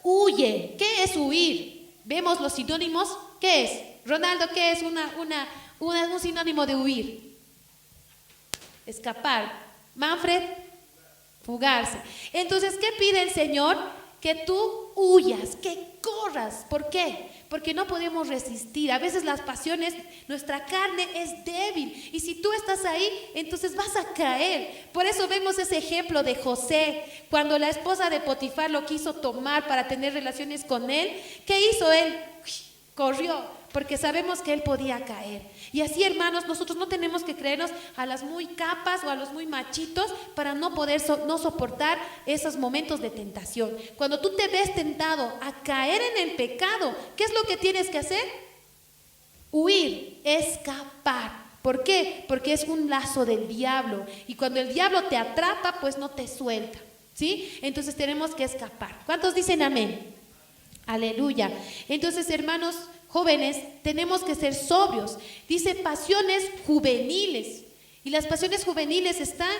huye. ¿Qué es huir? Vemos los sinónimos. ¿Qué es? Ronaldo, ¿qué es un sinónimo de huir? Escapar. Manfred, fugarse. Entonces, ¿qué pide el Señor? Que tú huyas, que corras. ¿Por qué? Porque no podemos resistir. A veces las pasiones, nuestra carne es débil. Y si tú estás ahí, entonces vas a caer. Por eso vemos ese ejemplo de José. Cuando la esposa de Potifar lo quiso tomar para tener relaciones con él, ¿qué hizo él? Corrió. Porque sabemos que él podía caer. Y así, hermanos, nosotros no tenemos que creernos a las muy capas o a los muy machitos para no poder no soportar esos momentos de tentación. Cuando tú te ves tentado a caer en el pecado, ¿qué es lo que tienes que hacer? Huir, escapar. ¿Por qué? Porque es un lazo del diablo. Y cuando el diablo te atrapa, pues no te suelta, ¿sí? Entonces tenemos que escapar. ¿Cuántos dicen amén? Aleluya. Entonces, hermanos jóvenes, tenemos que ser sobrios. Dice pasiones juveniles. Y las pasiones juveniles están,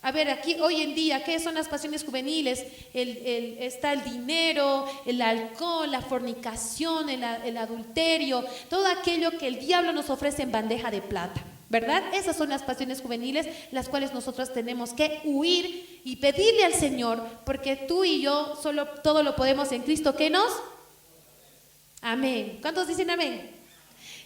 a ver, aquí hoy en día, ¿qué son las pasiones juveniles? Está el dinero, el alcohol, la fornicación, el adulterio, todo aquello que el diablo nos ofrece en bandeja de plata, ¿verdad? Esas son las pasiones juveniles, las cuales nosotros tenemos que huir y pedirle al Señor, porque tú y yo solo todo lo podemos en Cristo que nos... Amén. ¿Cuántos dicen amén?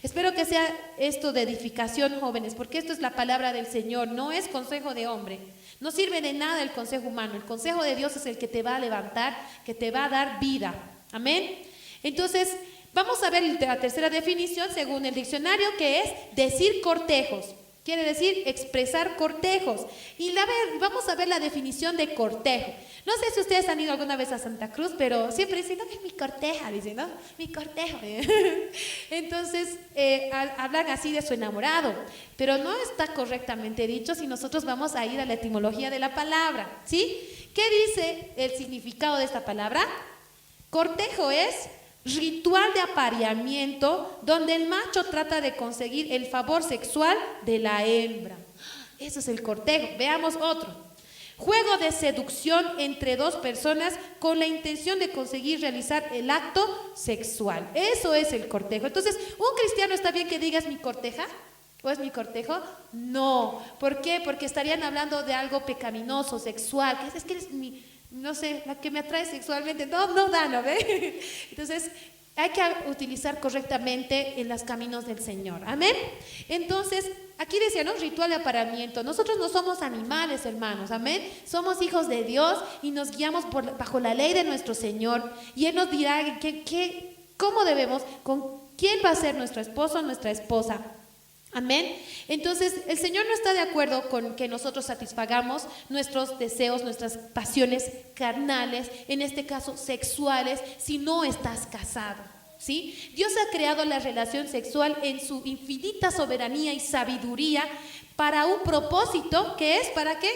Espero que sea esto de edificación, jóvenes, porque esto es la palabra del Señor, no es consejo de hombre. No sirve de nada el consejo humano. El consejo de Dios es el que te va a levantar, que te va a dar vida. Amén. Entonces, vamos a ver la tercera definición según el diccionario, que es decir cortejos. Quiere decir expresar cortejos. Y vamos a ver la definición de cortejo. No sé si ustedes han ido alguna vez a Santa Cruz, pero siempre dicen, no, que es mi corteja, dicen, ¿no? Mi cortejo. Entonces, hablan así de su enamorado, pero no está correctamente dicho si nosotros vamos a ir a la etimología de la palabra, ¿sí? ¿Qué dice el significado de esta palabra? Cortejo es ritual de apareamiento donde el macho trata de conseguir el favor sexual de la hembra. Eso es el cortejo. Veamos otro. Juego de seducción entre dos personas con la intención de conseguir realizar el acto sexual. Eso es el cortejo. Entonces, ¿un cristiano está bien que digas mi corteja? ¿O es mi cortejo? No. ¿Por qué? Porque estarían hablando de algo pecaminoso, sexual. Es que eres mi, no sé, la que me atrae sexualmente. No, ¿ve? Entonces, hay que utilizar correctamente en los caminos del Señor. Amén. Entonces, aquí decía, ¿no? Ritual de apareamiento. Nosotros no somos animales, hermanos. Amén. Somos hijos de Dios y nos guiamos bajo la ley de nuestro Señor. Y Él nos dirá cómo debemos, con quién va a ser nuestro esposo o nuestra esposa. Amén. Entonces, el Señor no está de acuerdo con que nosotros satisfagamos nuestros deseos, nuestras pasiones carnales, en este caso sexuales, si no estás casado, ¿sí? Dios ha creado la relación sexual en su infinita soberanía y sabiduría para un propósito, que es ¿para qué?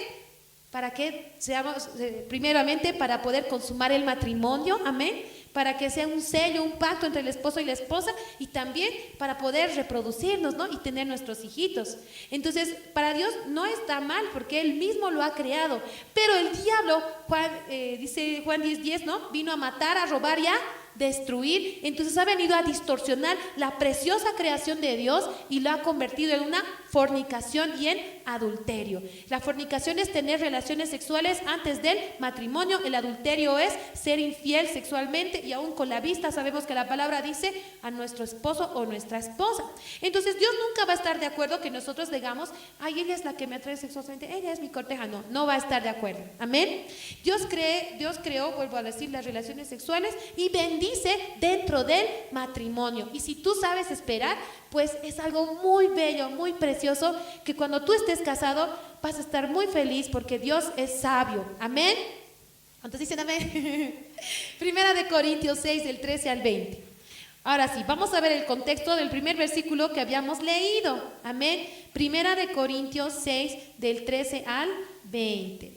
Para que seamos, primeramente, para poder consumar el matrimonio, amén, para que sea un sello, un pacto entre el esposo y la esposa, y también para poder reproducirnos, ¿no? Y tener nuestros hijitos. Entonces, para Dios no está mal, porque Él mismo lo ha creado. Pero el diablo, dice Juan 10:10, ¿no? Vino a matar, a robar y a destruir. Entonces ha venido a distorsionar la preciosa creación de Dios y lo ha convertido en una fornicación y en adulterio. La fornicación es tener relaciones sexuales antes del matrimonio. El adulterio es ser infiel sexualmente, y aún con la vista sabemos que la palabra dice a nuestro esposo o nuestra esposa. Entonces Dios nunca va a estar de acuerdo que nosotros digamos, ay, ella es la que me atrae sexualmente, ella es mi corteja. No, no va a estar de acuerdo. Amén. Dios creó, vuelvo a decir, las relaciones sexuales y bendice dentro del matrimonio. Y si tú sabes esperar, pues es algo muy bello, muy precioso, que cuando tú estés casado vas a estar muy feliz porque Dios es sabio. Amén. ¿Cuántos dicen amén? Primera de Corintios 6, del 13 al 20. Ahora sí, vamos a ver el contexto del primer versículo que habíamos leído. Amén. Primera de Corintios 6, del 13 al 20.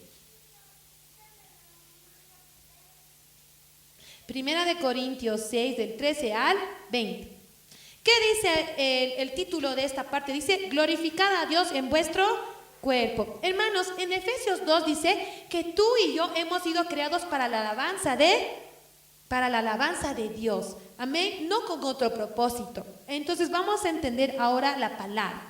Primera de Corintios 6, del 13 al 20. ¿Qué dice el título de esta parte? Dice, glorificad a Dios en vuestro cuerpo. Hermanos, en Efesios 2 dice que tú y yo hemos sido creados para la alabanza de Dios. Amén, no con otro propósito. Entonces vamos a entender ahora la palabra.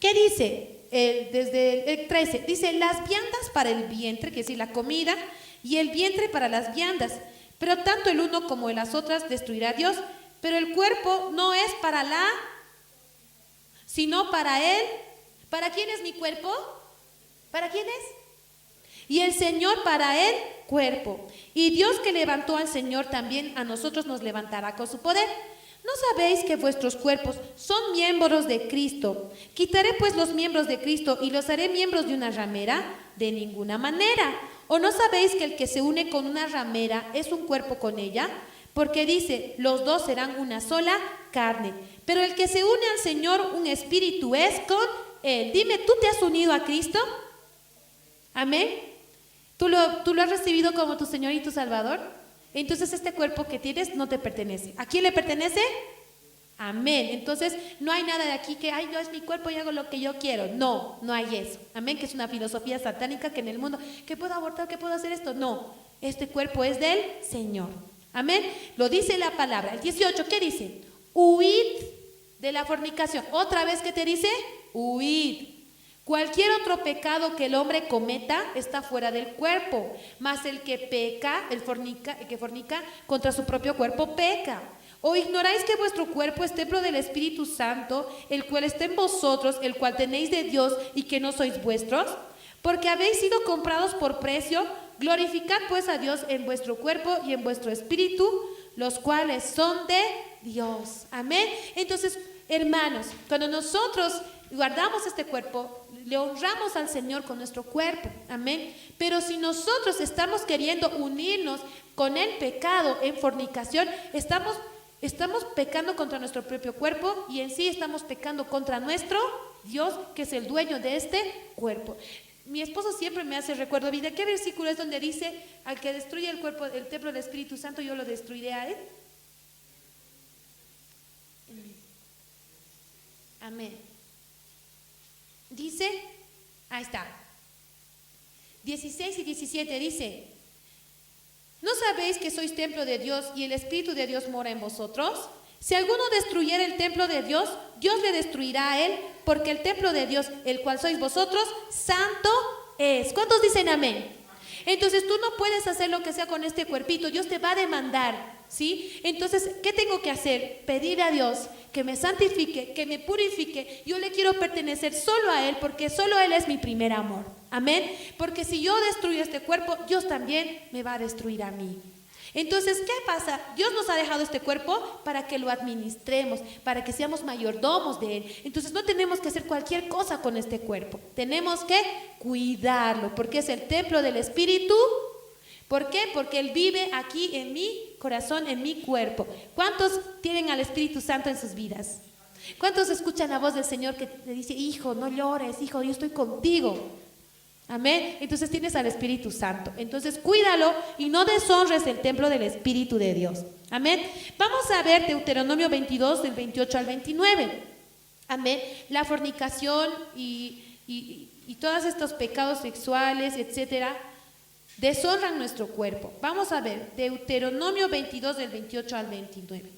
¿Qué dice? Desde el 13, dice, las viandas para el vientre, que es decir, la comida, y el vientre para las viandas. Pero tanto el uno como las otras destruirá Dios. Pero el cuerpo no es para sino para Él. ¿Para quién es mi cuerpo? ¿Para quién es? Y el Señor para el cuerpo. Y Dios que levantó al Señor también a nosotros nos levantará con su poder. ¿No sabéis que vuestros cuerpos son miembros de Cristo? Quitaré pues los miembros de Cristo y los haré miembros de una ramera. De ninguna manera. ¿O no sabéis que el que se une con una ramera es un cuerpo con ella? Porque dice, los dos serán una sola carne. Pero el que se une al Señor, un espíritu es con Él. Dime, ¿tú te has unido a Cristo? Amén. ¿Tú lo has recibido como tu Señor y tu Salvador? Entonces este cuerpo que tienes no te pertenece. ¿A quién le pertenece? Amén. Entonces no hay nada de aquí que, ay, no es mi cuerpo y hago lo que yo quiero. No, no hay eso. Amén, que es una filosofía satánica que en el mundo, que puedo abortar, que puedo hacer esto. No, este cuerpo es del Señor. Amén. Lo dice la palabra. El 18, ¿qué dice? Huid de la fornicación. Otra vez, ¿qué te dice? Huid. Cualquier otro pecado que el hombre cometa está fuera del cuerpo, mas el que peca, el que fornica contra su propio cuerpo, peca. ¿O ignoráis que vuestro cuerpo es templo del Espíritu Santo, el cual está en vosotros, el cual tenéis de Dios y que no sois vuestros? Porque habéis sido comprados por precio. Glorificad pues a Dios en vuestro cuerpo y en vuestro espíritu, los cuales son de Dios. Amén. Entonces, hermanos, cuando nosotros guardamos este cuerpo, le honramos al Señor con nuestro cuerpo. Amén. Pero si nosotros estamos queriendo unirnos con el pecado en fornicación, estamos pecando contra nuestro propio cuerpo, y en sí estamos pecando contra nuestro Dios, que es el dueño de este cuerpo. Mi esposo siempre me hace recuerdo, ¿de qué versículo es donde dice, al que destruye el cuerpo, el templo del Espíritu Santo, yo lo destruiré a él? Amén. Dice, ahí está, 16 y 17 dice, ¿no sabéis que sois templo de Dios y el Espíritu de Dios mora en vosotros? Si alguno destruyera el templo de Dios, Dios le destruirá a él, porque el templo de Dios, el cual sois vosotros, santo es. ¿Cuántos dicen amén? Entonces tú no puedes hacer lo que sea con este cuerpito, Dios te va a demandar, ¿sí? Entonces, ¿qué tengo que hacer? Pedir a Dios que me santifique, que me purifique. Yo le quiero pertenecer solo a Él, porque solo Él es mi primer amor. Amén. Porque si yo destruyo este cuerpo, Dios también me va a destruir a mí. Entonces, ¿qué pasa? Dios nos ha dejado este cuerpo para que lo administremos, para que seamos mayordomos de Él. Entonces no tenemos que hacer cualquier cosa con este cuerpo. Tenemos que cuidarlo, porque es el templo del Espíritu. ¿Por qué? Porque Él vive aquí en mi corazón, en mi cuerpo. ¿Cuántos tienen al Espíritu Santo en sus vidas? ¿Cuántos escuchan la voz del Señor que le dice, hijo, no llores, hijo, yo estoy contigo? Amén. Entonces tienes al Espíritu Santo. Entonces cuídalo y no deshonres el templo del Espíritu de Dios. Amén. Vamos a ver Deuteronomio 22 del 28 al 29. Amén. La fornicación y todos estos pecados sexuales, etcétera, deshonran nuestro cuerpo. Vamos a ver Deuteronomio 22 del 28 al 29.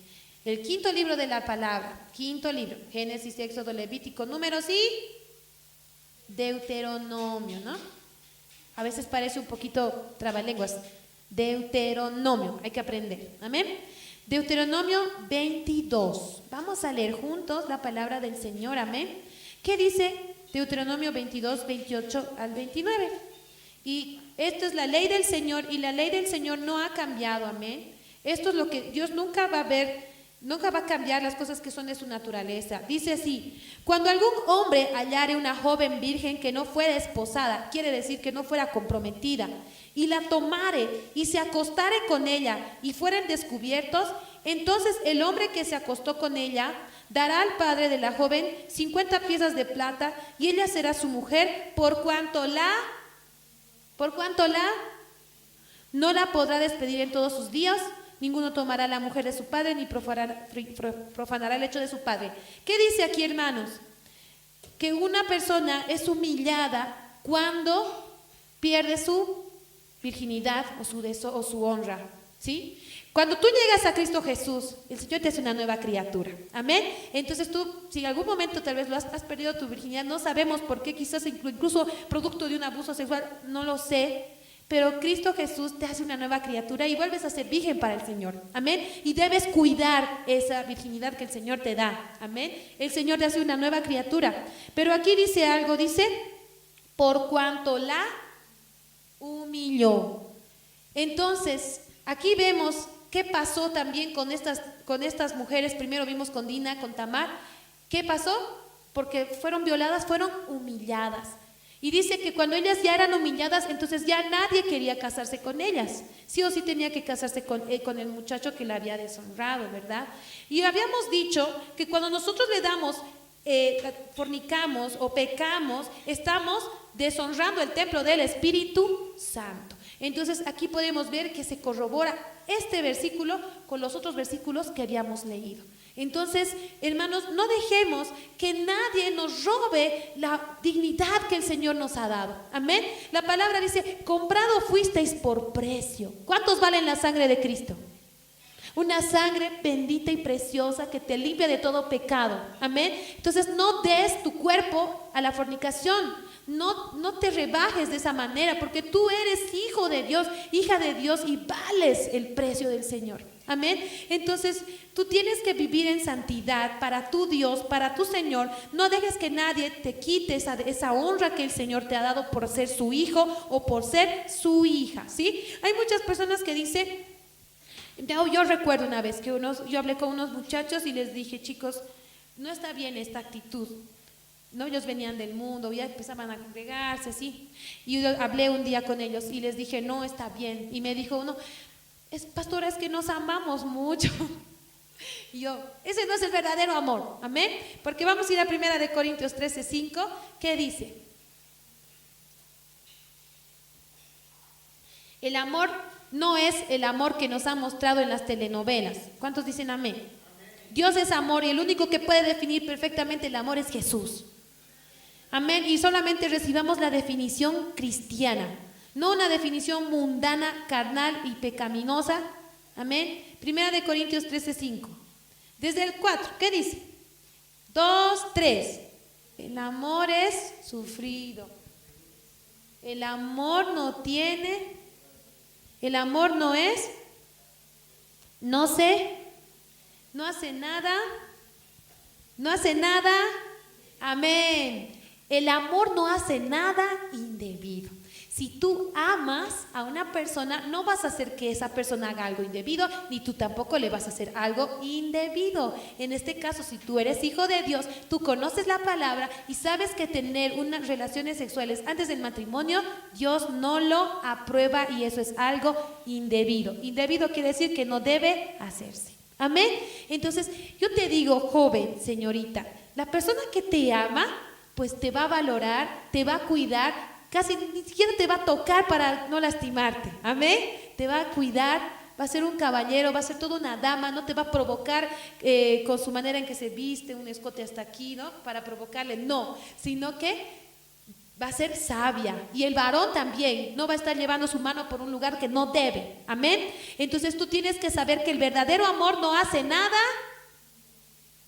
El quinto libro de la palabra. Quinto libro. Génesis, Éxodo, Levítico, Números y Deuteronomio, ¿no? A veces parece un poquito trabalenguas. Deuteronomio, hay que aprender. Amén. Deuteronomio 22. Vamos a leer juntos la palabra del Señor. Amén. ¿Qué dice Deuteronomio 22, 28 al 29? Y esto es la ley del Señor, y la ley del Señor no ha cambiado. Amén. Esto es lo que Dios nunca va a ver. Nunca va a cambiar las cosas que son de su naturaleza. Dice así: cuando algún hombre hallare una joven virgen que no fuera esposada, quiere decir que no fuera comprometida, y la tomare y se acostare con ella y fueren descubiertos, entonces el hombre que se acostó con ella dará al padre de la joven 50 piezas de plata, y ella será su mujer por cuanto no la podrá despedir en todos sus días. Ninguno tomará la mujer de su padre ni profanará el hecho de su padre. ¿Qué dice aquí, hermanos? Que una persona es humillada cuando pierde su virginidad o su honra, ¿sí? Cuando tú llegas a Cristo Jesús, el Señor te hace una nueva criatura. Amén. Entonces tú, si en algún momento tal vez has perdido tu virginidad, no sabemos por qué, quizás incluso producto de un abuso sexual, no lo sé. Pero Cristo Jesús te hace una nueva criatura y vuelves a ser virgen para el Señor. Amén. Y debes cuidar esa virginidad que el Señor te da. Amén. El Señor te hace una nueva criatura. Pero aquí dice algo, dice, por cuanto la humilló. Entonces, aquí vemos qué pasó también con estas mujeres. Primero vimos con Dina, con Tamar. ¿Qué pasó? Porque fueron violadas, fueron humilladas. Y dice que cuando ellas ya eran humilladas, entonces ya nadie quería casarse con ellas. Sí o sí tenía que casarse con el muchacho que la había deshonrado, ¿verdad? Y habíamos dicho que cuando nosotros le damos, fornicamos o pecamos, estamos deshonrando el templo del Espíritu Santo. Entonces aquí podemos ver que se corrobora este versículo con los otros versículos que habíamos leído. Entonces, hermanos, no dejemos que nadie nos robe la dignidad que el Señor nos ha dado. Amén. La palabra dice, comprado fuisteis por precio. ¿Cuántos valen la sangre de Cristo? Una sangre bendita y preciosa que te limpia de todo pecado. Amén. Entonces, no des tu cuerpo a la fornicación. No te rebajes de esa manera, porque tú eres hijo de Dios, hija de Dios, y vales el precio del Señor. Amén. Entonces tú tienes que vivir en santidad para tu Dios, para tu Señor. No dejes que nadie te quite esa honra que el Señor te ha dado por ser su hijo o por ser su hija, ¿sí? Hay muchas personas que dicen, yo recuerdo una vez que yo hablé con unos muchachos y les dije, chicos, no está bien esta actitud. No, ellos venían del mundo, ya empezaban a congregarse, ¿sí? Y yo hablé un día con ellos y les dije, no está bien. Y me dijo uno, pastora, es que nos amamos mucho. Y yo, ese no es el verdadero amor. Amén. Porque vamos a ir a 1 Corintios 13:5. ¿Qué dice? El amor no es el amor que nos han mostrado en las telenovelas. ¿Cuántos dicen amén? Dios es amor y el único que puede definir perfectamente el amor es Jesús. Amén. Y solamente recibamos la definición cristiana, no una definición mundana, carnal y pecaminosa. Amén. 1 Corintios 13:5. Desde el 4, ¿qué dice? 2, 3. El amor es sufrido. El amor no tiene. El amor no es. No hace nada. No hace nada. Amén. El amor no hace nada indebido. Si tú amas a una persona, no vas a hacer que esa persona haga algo indebido, ni tú tampoco le vas a hacer algo indebido. En este caso, si tú eres hijo de Dios, tú conoces la palabra y sabes que tener unas relaciones sexuales antes del matrimonio, Dios no lo aprueba y eso es algo indebido. Indebido quiere decir que no debe hacerse. Amén. Entonces, yo te digo, joven, señorita, la persona que te ama, pues te va a valorar, te va a cuidar, casi ni siquiera te va a tocar para no lastimarte. Amén. Te va a cuidar, va a ser un caballero, va a ser toda una dama, no te va a provocar con su manera en que se viste, un escote hasta aquí, ¿no? Para provocarle, no, sino que va a ser sabia. Y el varón también no va a estar llevando su mano por un lugar que no debe. Amén. Entonces tú tienes que saber que el verdadero amor no hace nada.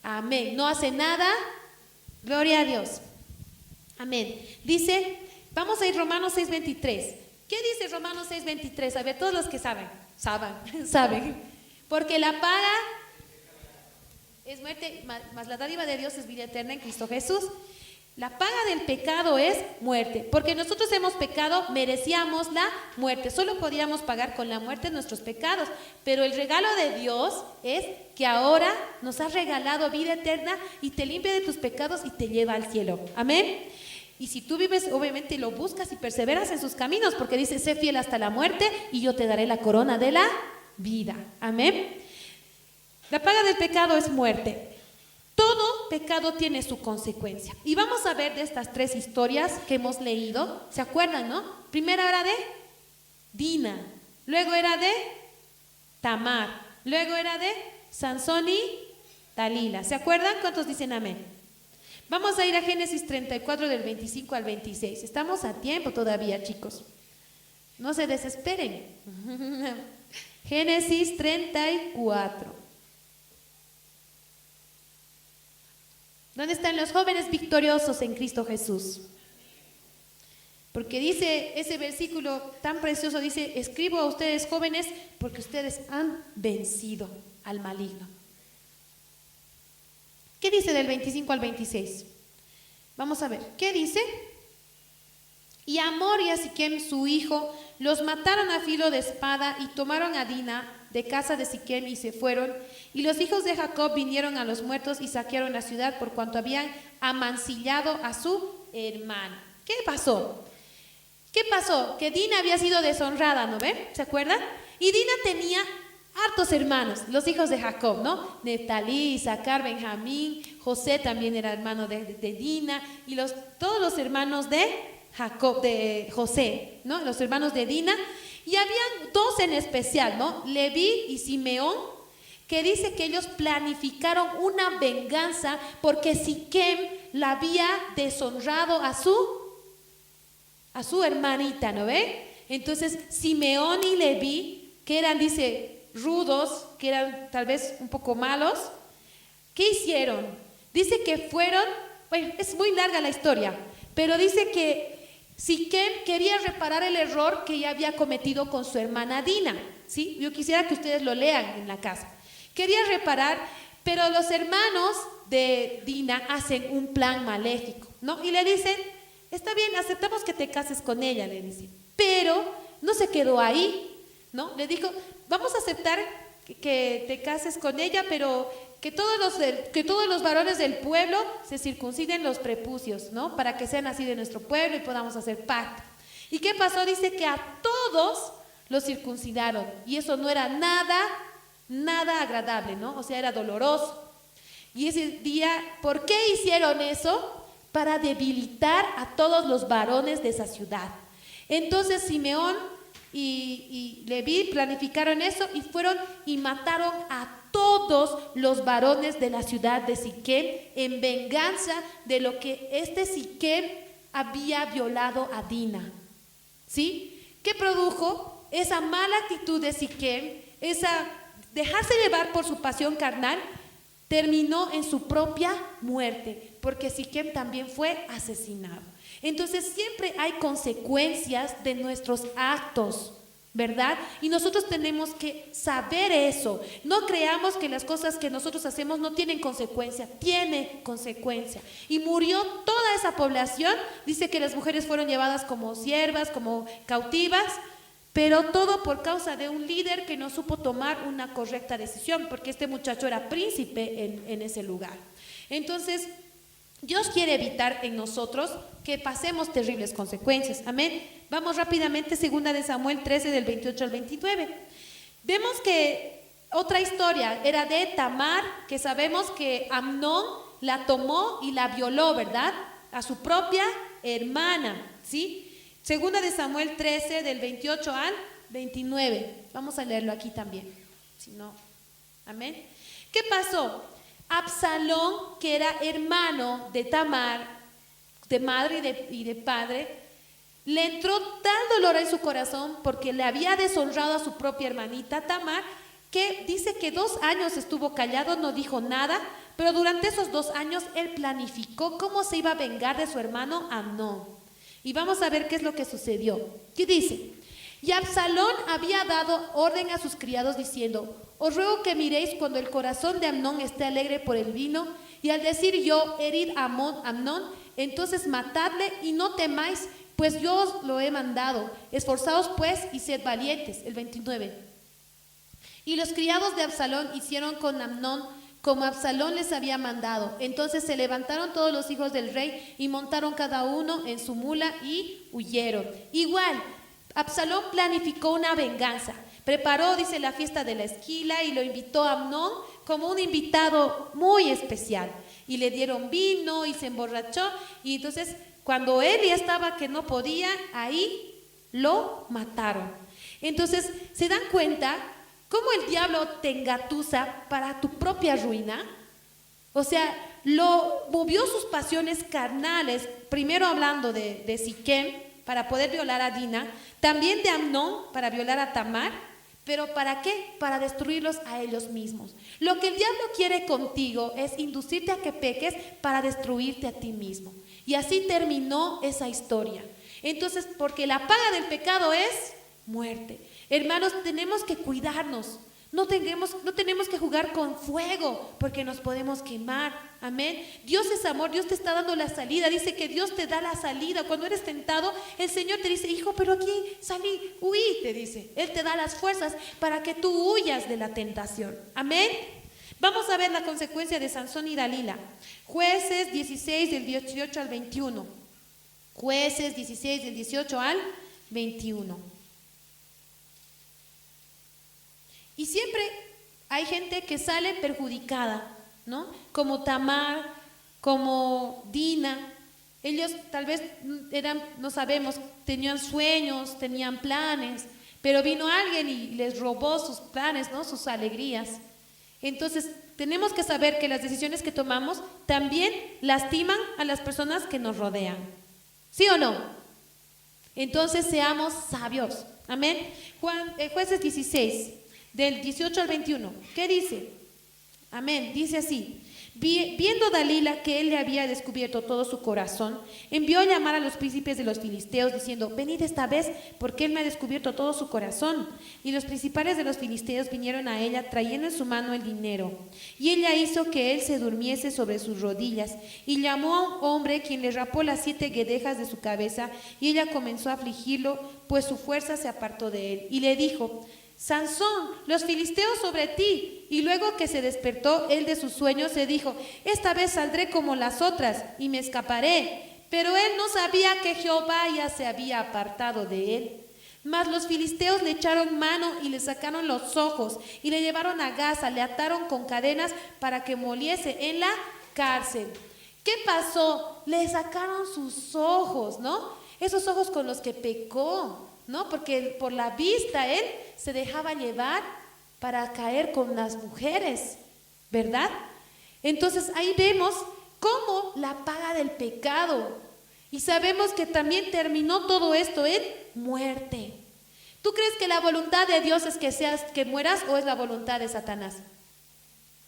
Amén. No hace nada. Gloria a Dios. Amén. Dice, vamos a ir Romanos 6:23. ¿Qué dice Romanos 6:23? A ver, todos los que saben. Porque la paga es muerte, mas la dádiva de Dios es vida eterna en Cristo Jesús. La paga del pecado es muerte, porque nosotros hemos pecado, merecíamos la muerte, solo podíamos pagar con la muerte nuestros pecados, pero el regalo de Dios es que ahora nos ha regalado vida eterna y te limpia de tus pecados y te lleva al cielo. Amén. Y si tú vives, obviamente lo buscas y perseveras en sus caminos, porque dice, sé fiel hasta la muerte y yo te daré la corona de la vida. Amén. La paga del pecado es muerte. Todo pecado tiene su consecuencia. Y vamos a ver de estas tres historias que hemos leído. ¿Se acuerdan, no? Primera era de Dina, luego era de Tamar, luego era de Sansón y Dalila. ¿Se acuerdan? ¿Cuántos dicen amén? Vamos a ir a Génesis 34 del 25 al 26. Estamos a tiempo todavía, chicos. No se desesperen. Génesis 34. ¿Dónde están los jóvenes victoriosos en Cristo Jesús? Porque dice ese versículo tan precioso, dice, escribo a ustedes jóvenes porque ustedes han vencido al maligno. ¿Qué dice del 25 al 26? Vamos a ver, ¿qué dice? Y a Amor y a Siquem su hijo los mataron a filo de espada y tomaron a Dina de casa de Siquem y se fueron. Y los hijos de Jacob vinieron a los muertos y saquearon la ciudad por cuanto habían amancillado a su hermana. ¿Qué pasó? ¿Qué pasó? Que Dina había sido deshonrada, ¿no ven? ¿Se acuerdan? Y Dina tenía hartos hermanos, los hijos de Jacob, ¿no? Neftalí, Isaacar, Benjamín, José también era hermano de Dina, y todos los hermanos de Jacob, de José, ¿no? Los hermanos de Dina. Y habían dos en especial, ¿no? Leví y Simeón, que dice que ellos planificaron una venganza porque Siquem la había deshonrado a su hermanita, ¿no ve? Entonces Simeón y Leví, que eran, dice, rudos, que eran tal vez un poco malos, ¿qué hicieron? Dice que fueron, bueno, es muy larga la historia, pero dice que Siquem quería reparar el error que ella había cometido con su hermana Dina, ¿sí? Yo quisiera que ustedes lo lean en la casa. Quería reparar, pero los hermanos de Dina hacen un plan maléfico, ¿no? Y le dicen, está bien, aceptamos que te cases con ella, le dicen. Pero no se quedó ahí, ¿no? Le dijo, vamos a aceptar que te cases con ella, pero que todos los varones del pueblo se circunciden los prepucios, ¿no? Para que sean así de nuestro pueblo y podamos hacer pacto. ¿Y qué pasó? Dice que a todos los circuncidaron y eso no era nada agradable, ¿no? O sea, era doloroso. Y ese día, ¿por qué hicieron eso? Para debilitar a todos los varones de esa ciudad. Entonces Simeón y Leví planificaron eso y fueron y mataron a todos los varones de la ciudad de Siquem en venganza de lo que Siquem había violado a Dina. ¿Sí? ¿Qué produjo? Esa mala actitud de Siquem, esa dejarse llevar por su pasión carnal, terminó en su propia muerte, porque Siquem también fue asesinado. Entonces siempre hay consecuencias de nuestros actos, ¿verdad? Y nosotros tenemos que saber eso. No creamos que las cosas que nosotros hacemos no tienen consecuencia. Tiene consecuencia. Y murió toda esa población. Dice que las mujeres fueron llevadas como siervas, como cautivas, pero todo por causa de un líder que no supo tomar una correcta decisión, porque este muchacho era príncipe en ese lugar. Entonces, Dios quiere evitar en nosotros que pasemos terribles consecuencias. Amén. Vamos rápidamente, 2 de Samuel 13 del 28 al 29. Vemos que otra historia era de Tamar, que sabemos que Amnón la tomó y la violó, ¿verdad? A su propia hermana, ¿sí? Segunda de Samuel 13, del 28 al 29. Vamos a leerlo aquí también. Si no, amén. ¿Qué pasó? Absalón, que era hermano de Tamar, de madre y de padre, le entró tal dolor en su corazón porque le había deshonrado a su propia hermanita Tamar, que dice que 2 años estuvo callado, no dijo nada, pero durante esos 2 años él planificó cómo se iba a vengar de su hermano Amnón. Y vamos a ver qué es lo que sucedió. ¿Qué dice? Y Absalón había dado orden a sus criados diciendo: os ruego que miréis cuando el corazón de Amnón esté alegre por el vino, y al decir yo, herid a Amnón, entonces matadle y no temáis, pues yo os lo he mandado. Esforzaos pues y sed valientes. El 29. Y los criados de Absalón hicieron con Amnón como Absalón les había mandado. Entonces se levantaron todos los hijos del rey y montaron cada uno en su mula y huyeron. Igual, Absalón planificó una venganza. Preparó, dice, la fiesta de la esquila y lo invitó a Amnón como un invitado muy especial. Y le dieron vino y se emborrachó. Y entonces, cuando él ya estaba que no podía, ahí lo mataron. Entonces, ¿se dan cuenta cómo el diablo te engatusa para tu propia ruina? O sea, lo movió sus pasiones carnales, primero hablando de Siquem para poder violar a Dina, también de Amnón para violar a Tamar, pero ¿para qué? Para destruirlos a ellos mismos. Lo que el diablo quiere contigo es inducirte a que peques para destruirte a ti mismo. Y así terminó esa historia. Entonces, porque la paga del pecado es muerte. Hermanos, tenemos que cuidarnos. No tenemos que jugar con fuego porque nos podemos quemar. Amén. Dios es amor, Dios te está dando la salida. Dice que Dios te da la salida. Cuando eres tentado, el Señor te dice: hijo, pero aquí salí, huí, te dice. Él te da las fuerzas para que tú huyas de la tentación. Amén. Vamos a ver la consecuencia de Sansón y Dalila. Jueces 16 del 18 al 21. Jueces 16 del 18 al 21. Y siempre hay gente que sale perjudicada, ¿no? Como Tamar, como Dina. Ellos tal vez eran, no sabemos, tenían sueños, tenían planes, pero vino alguien y les robó sus planes, ¿no? Sus alegrías. Entonces, tenemos que saber que las decisiones que tomamos también lastiman a las personas que nos rodean. ¿Sí o no? Entonces, seamos sabios. Amén. Jueces 16. Del 18 al 21, ¿qué dice? Amén, dice así: viendo Dalila que él le había descubierto todo su corazón, envió a llamar a los príncipes de los filisteos diciendo: venid esta vez, porque él me ha descubierto todo su corazón. Y los principales de los filisteos vinieron a ella trayendo en su mano el dinero. Y ella hizo que él se durmiese sobre sus rodillas y llamó a un hombre, quien le rapó las 7 guedejas de su cabeza, y ella comenzó a afligirlo, pues su fuerza se apartó de él. Y le dijo: Sansón, los filisteos sobre ti. Y luego que se despertó él de su sueño, se dijo: esta vez saldré como las otras y me escaparé. Pero él no sabía que Jehová ya se había apartado de él. Mas los filisteos le echaron mano y le sacaron los ojos y le llevaron a Gaza, le ataron con cadenas para que moliese en la cárcel. ¿Qué pasó? Le sacaron sus ojos, ¿no? Esos ojos con los que pecó, ¿no? Porque por la vista él se dejaba llevar para caer con las mujeres, ¿verdad? Entonces ahí vemos cómo la paga del pecado. Y sabemos que también terminó todo esto en muerte. ¿Tú crees que la voluntad de Dios es que mueras o es la voluntad de Satanás?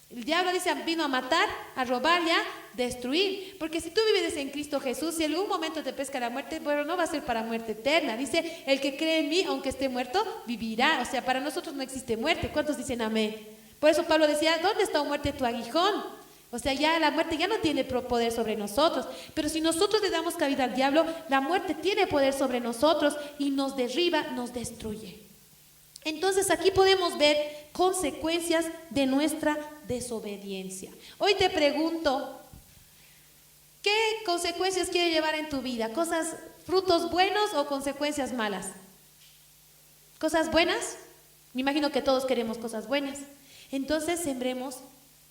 El diablo dice, vino a matar, a robar y a destruir. Porque si tú vives en Cristo Jesús, si en algún momento te pesca la muerte, bueno, no va a ser para muerte eterna. Dice, el que cree en mí, aunque esté muerto, vivirá. O sea, para nosotros no existe muerte. ¿Cuántos dicen amén? Por eso Pablo decía, ¿dónde está, muerte, tu aguijón? O sea, ya la muerte ya no tiene poder sobre nosotros. Pero si nosotros le damos cabida al diablo, la muerte tiene poder sobre nosotros y nos derriba, nos destruye. Entonces aquí podemos ver consecuencias de nuestra desobediencia. Hoy te pregunto, ¿qué consecuencias quieres llevar en tu vida? ¿Frutos buenos o consecuencias malas? ¿Cosas buenas? Me imagino que todos queremos cosas buenas. Entonces sembremos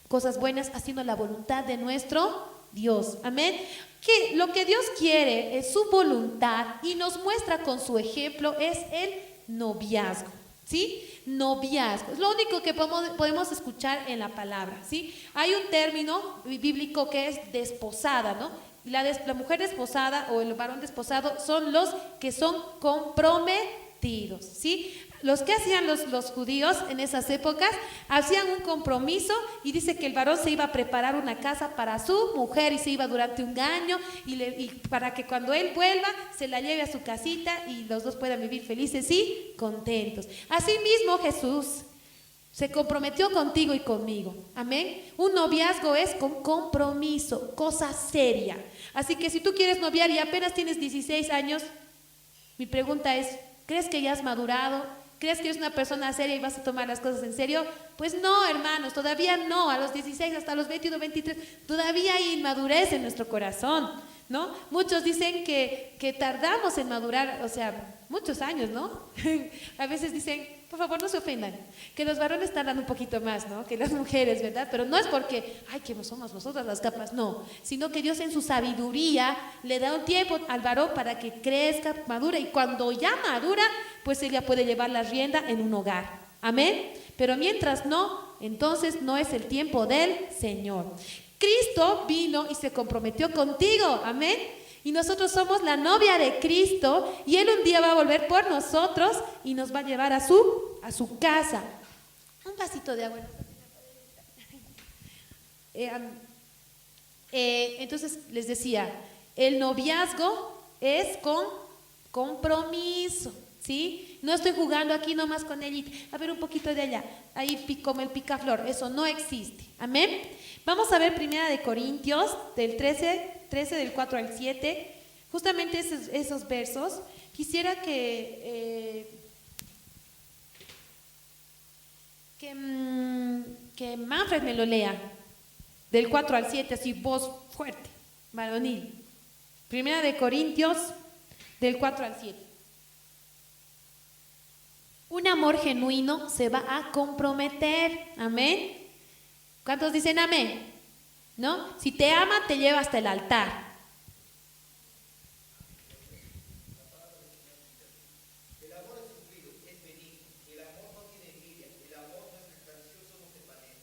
cosas buenas haciendo la voluntad de nuestro Dios. Amén. Que lo que Dios quiere es su voluntad y nos muestra con su ejemplo es el noviazgo. ¿Sí? Noviazgo. Es lo único que podemos escuchar en la palabra. ¿Sí? Hay un término bíblico que es desposada, ¿no? La mujer desposada o el varón desposado son los que son comprometidos. ¿Sí? Los que hacían los judíos en esas épocas, hacían un compromiso y dice que el varón se iba a preparar una casa para su mujer y se iba durante un año y para que cuando él vuelva se la lleve a su casita y los dos puedan vivir felices y contentos. Asimismo Jesús se comprometió contigo y conmigo. Amén. Un noviazgo es con compromiso, cosa seria. Así que si tú quieres noviar y apenas tienes 16 años, mi pregunta es, ¿crees que ya has madurado? ¿Crees que eres una persona seria y vas a tomar las cosas en serio? Pues no, hermanos, todavía no. A los 16 hasta los 21, 23, todavía hay inmadurez en nuestro corazón, ¿no? Muchos dicen que tardamos en madurar, o sea, muchos años, ¿no? A veces dicen, por favor, no se ofendan, que los varones tardan un poquito más, ¿no? Que las mujeres, ¿verdad? Pero no es porque, ay, que no somos nosotras las capas, no. Sino que Dios en su sabiduría le da un tiempo al varón para que crezca, madure. Y cuando ya madura, pues ella puede llevar la rienda en un hogar. Amén. Pero mientras no, entonces no es el tiempo del Señor. Cristo vino y se comprometió contigo. Amén. Y nosotros somos la novia de Cristo y Él un día va a volver por nosotros y nos va a llevar a su casa. Un vasito de agua. Entonces les decía, el noviazgo es con compromiso, ¿sí? No estoy jugando aquí nomás con ella, a ver un poquito de allá, ahí como el picaflor, eso no existe. Amén. Vamos a ver 1 Corintios del 13 del 4 al 7, justamente esos versos. Quisiera que Manfred me lo lea, del 4 al 7, así voz fuerte, varonil. 1 Corintios del 4 al 7. Un amor genuino se va a comprometer. Amén. ¿Cuántos dicen amén? ¿No? Si te ama, te lleva hasta el altar. El amor es sufrido, es benigno. El amor no tiene envidia. El amor no es jactancioso, no se panea.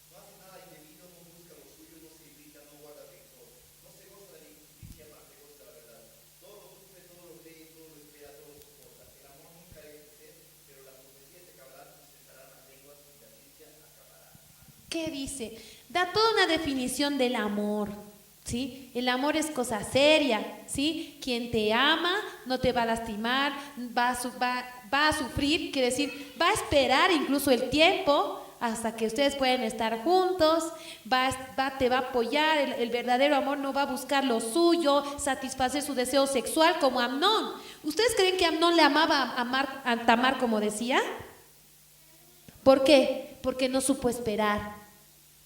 No hace nada indebido, no busca lo suyo, no se irrita, no guarda rencor. No se goza de la injusticia, más se goza de la verdad. Todo lo sufre, todo lo cree, todo lo espera, todo lo soporta. El amor nunca deja de ser, pero las profecías se acabarán y cesarán las lenguas y la ciencia acabará. ¿Qué dice? Da toda una definición del amor, ¿sí? El amor es cosa seria, ¿sí? Quien te ama no te va a lastimar, va a sufrir, quiere decir, va a esperar incluso el tiempo hasta que ustedes pueden estar juntos, te va a apoyar, el verdadero amor no va a buscar lo suyo, satisfacer su deseo sexual como Amnón. ¿Ustedes creen que Amnón le amaba a Tamar como decía? ¿Por qué? Porque no supo esperar.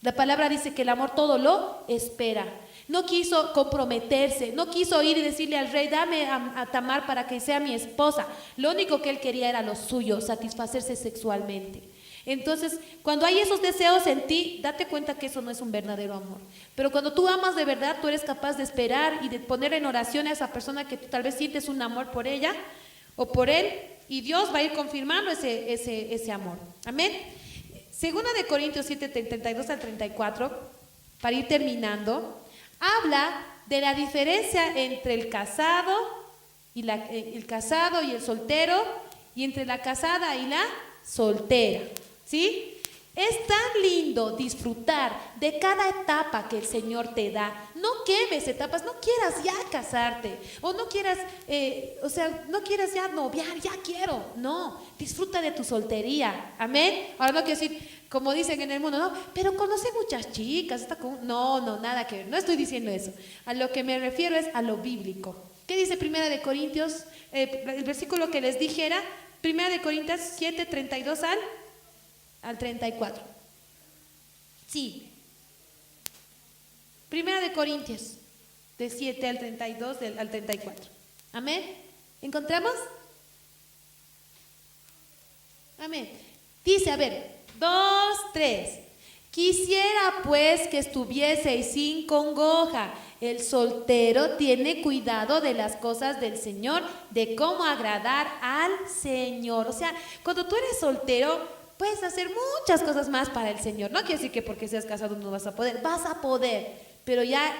La palabra dice que el amor todo lo espera. No quiso comprometerse, no quiso ir y decirle al rey, dame a Tamar para que sea mi esposa. Lo único que él quería era lo suyo, satisfacerse sexualmente. Entonces, cuando hay esos deseos en ti, date cuenta que eso no es un verdadero amor. Pero cuando tú amas de verdad, tú eres capaz de esperar y de poner en oración a esa persona que tú tal vez sientes un amor por ella o por él, y Dios va a ir confirmando ese amor. Amén. Segunda de Corintios 7, 32 al 34, para ir terminando, habla de la diferencia entre el casado y el soltero, y entre la casada y la soltera, ¿sí? Es tan lindo disfrutar de cada etapa que el Señor te da. No quemes etapas, no quieras ya casarte, o no quieras, no quieras ya noviar, ya quiero. No, disfruta de tu soltería, amén. Ahora no quiero decir, como dicen en el mundo, no, pero conoce muchas chicas, no, nada que ver, no estoy diciendo eso. A lo que me refiero es a lo bíblico. ¿Qué dice 1 Corintios? El versículo que les dije era 1 Corintios 7, 32 al 34. Sí. 1 Corintios de 7 al 32 al 34. Amén. ¿Encontramos? Amén. Dice, a ver, 2, 3. Quisiera pues que estuvieseis sin congoja. El soltero tiene cuidado de las cosas del Señor, de cómo agradar al Señor. O sea, cuando tú eres soltero, puedes hacer muchas cosas más para el Señor. No quiere decir que porque seas casado no vas a poder, pero ya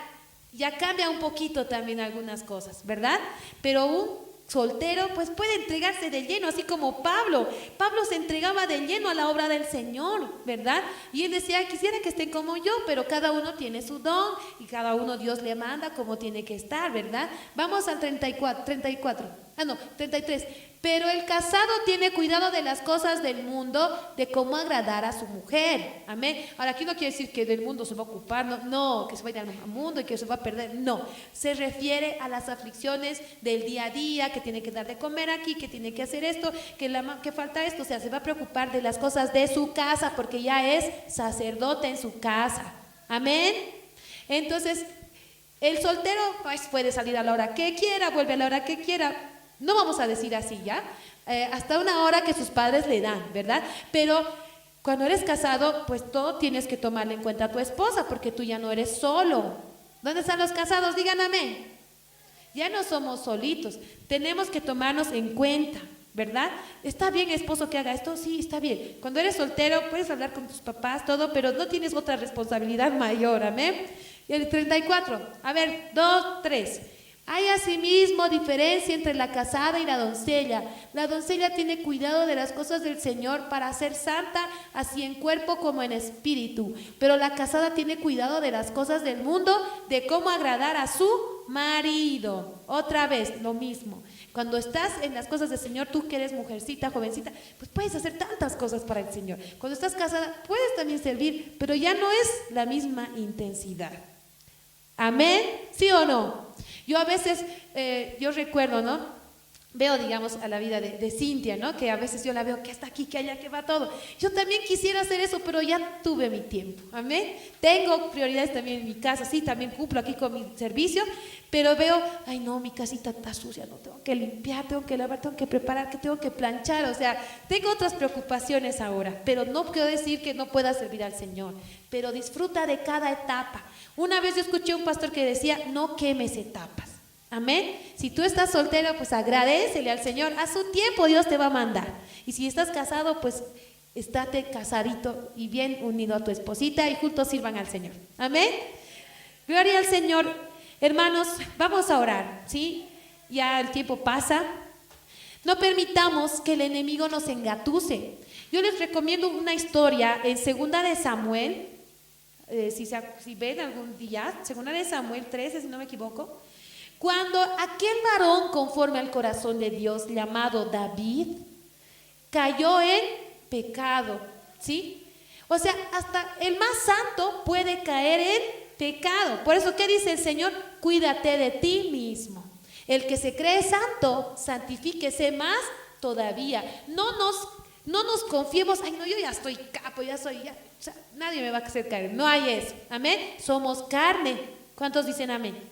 cambia un poquito también algunas cosas, ¿verdad? Pero un soltero pues puede entregarse de lleno, así como Pablo se entregaba de lleno a la obra del Señor, ¿verdad? Y él decía, quisiera que estén como yo, pero cada uno tiene su don y cada uno Dios le manda como tiene que estar, ¿verdad? Vamos al 33. Pero el casado tiene cuidado de las cosas del mundo, de cómo agradar a su mujer. Amén. Ahora, aquí no quiere decir que del mundo se va a ocupar, no, que se vaya al mundo y que se va a perder. No, se refiere a las aflicciones del día a día, que tiene que dar de comer aquí, que tiene que hacer esto, que falta esto. O sea, se va a preocupar de las cosas de su casa, porque ya es sacerdote en su casa. Amén. Entonces, el soltero pues puede salir a la hora que quiera, vuelve a la hora que quiera. No vamos a decir así, ¿ya? Hasta una hora que sus padres le dan, ¿verdad? Pero cuando eres casado, pues todo tienes que tomarle en cuenta a tu esposa, porque tú ya no eres solo. ¿Dónde están los casados? Digan amén. Ya no somos solitos, tenemos que tomarnos en cuenta, ¿verdad? ¿Está bien, esposo, que haga esto? Sí, está bien. Cuando eres soltero, puedes hablar con tus papás, todo, pero no tienes otra responsabilidad mayor, amén. Y el 34, a ver, 2, 3. Hay asimismo diferencia entre la casada y la doncella. La doncella tiene cuidado de las cosas del Señor para ser santa, así en cuerpo como en espíritu. Pero la casada tiene cuidado de las cosas del mundo, de cómo agradar a su marido. Otra vez, lo mismo. Cuando estás en las cosas del Señor, tú que eres mujercita, jovencita, pues puedes hacer tantas cosas para el Señor. Cuando estás casada, puedes también servir, pero ya no es la misma intensidad. ¿Amén? ¿Sí o no? Yo a veces, yo recuerdo, ¿no? Veo, digamos, a la vida de Cintia, ¿no? Que a veces yo la veo que está aquí, que allá, que va todo. Yo también quisiera hacer eso, pero ya tuve mi tiempo. ¿Amén? Tengo prioridades también en mi casa, sí, también cumplo aquí con mi servicio, pero veo, ay no, mi casita está sucia, no tengo que limpiar, tengo que lavar, tengo que preparar, que tengo que planchar. O sea, tengo otras preocupaciones ahora, pero no quiero decir que no pueda servir al Señor, pero disfruta de cada etapa. Una vez yo escuché a un pastor que decía, no quemes etapas. Amén. Si tú estás soltero, pues agradécele al Señor. A su tiempo Dios te va a mandar. Y si estás casado, pues estate casadito y bien unido a tu esposita y juntos sirvan al Señor. Amén. Gloria al Señor. Hermanos, vamos a orar, ¿sí? Ya el tiempo pasa. No permitamos que el enemigo nos engatuse. Yo les recomiendo una historia en 2 de Samuel. Si ven algún día, 2 de Samuel 13, si no me equivoco. Cuando aquel varón conforme al corazón de Dios llamado David cayó en pecado, ¿sí? O sea, hasta el más santo puede caer en pecado. Por eso, ¿qué dice el Señor? Cuídate de ti mismo. El que se cree santo, santifíquese más todavía. No nos confiemos, ay no, yo ya estoy capo, ya soy, ya, o sea, nadie me va a hacer caer. No hay eso, amén. Somos carne. ¿Cuántos dicen amén?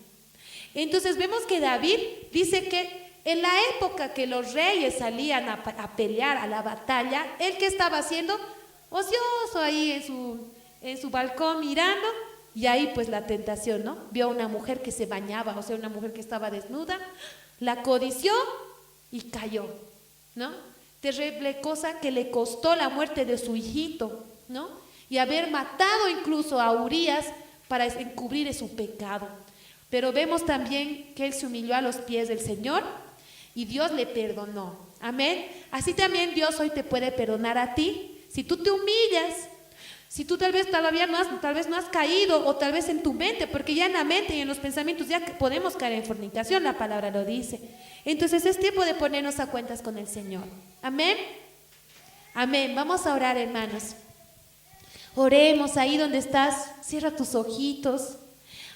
Entonces vemos que David dice que en la época que los reyes salían a pelear, a la batalla, ¿él qué estaba haciendo? Ocioso ahí en su balcón mirando, y ahí pues la tentación, ¿no? Vio a una mujer que se bañaba, o sea, una mujer que estaba desnuda, la codició y cayó, ¿no? Terrible cosa que le costó la muerte de su hijito, ¿no? Y haber matado incluso a Urías para encubrir su pecado. Pero vemos también que él se humilló a los pies del Señor y Dios le perdonó. Amén. Así también Dios hoy te puede perdonar a ti. Si tú te humillas, si tú tal vez no has caído, o tal vez en tu mente, porque ya en la mente y en los pensamientos ya podemos caer en fornicación, la palabra lo dice. Entonces es tiempo de ponernos a cuentas con el Señor. Amén. Amén. Vamos a orar, hermanos. Oremos ahí donde estás. Cierra tus ojitos.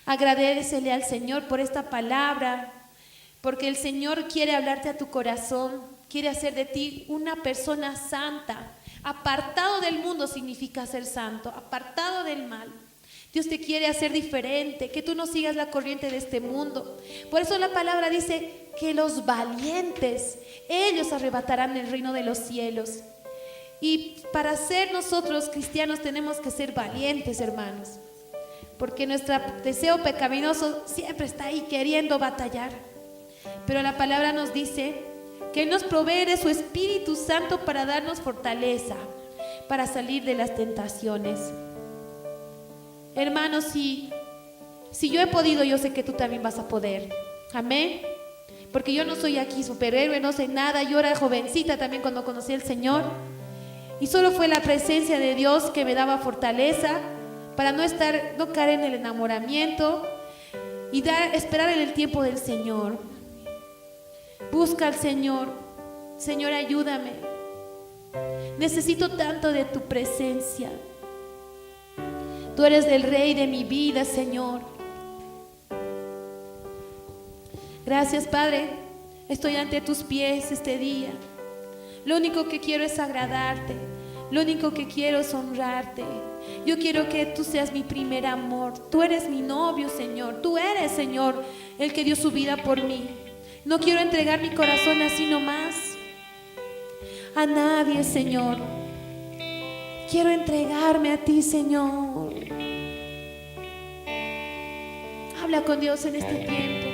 Agradécele al Señor por esta palabra, porque el Señor quiere hablarte a tu corazón, quiere hacer de ti una persona santa. Apartado del mundo significa ser santo, apartado del mal. Dios te quiere hacer diferente, que tú no sigas la corriente de este mundo. Por eso la palabra dice que los valientes, ellos arrebatarán el reino de los cielos. Y para ser nosotros cristianos tenemos que ser valientes, hermanos, porque nuestro deseo pecaminoso siempre está ahí queriendo batallar. Pero la palabra nos dice que Él nos provee de su Espíritu Santo para darnos fortaleza, para salir de las tentaciones. Hermanos, si yo he podido, yo sé que tú también vas a poder. Amén. Porque yo no soy aquí superhéroe, no sé nada. Yo era jovencita también cuando conocí al Señor. Y solo fue la presencia de Dios que me daba fortaleza para no caer en el enamoramiento y esperar en el tiempo del Señor. Busca al Señor. Señor, ayúdame. Necesito tanto de tu presencia. Tú eres el Rey de mi vida, Señor. Gracias, Padre. Estoy ante tus pies este día. Lo único que quiero es agradarte. Lo único que quiero es honrarte. Yo quiero que tú seas mi primer amor. Tú eres mi novio, Señor. Tú eres, Señor, el que dio su vida por mí. No quiero entregar mi corazón así nomás a nadie, Señor. Quiero entregarme a ti, Señor. Habla con Dios en este tiempo.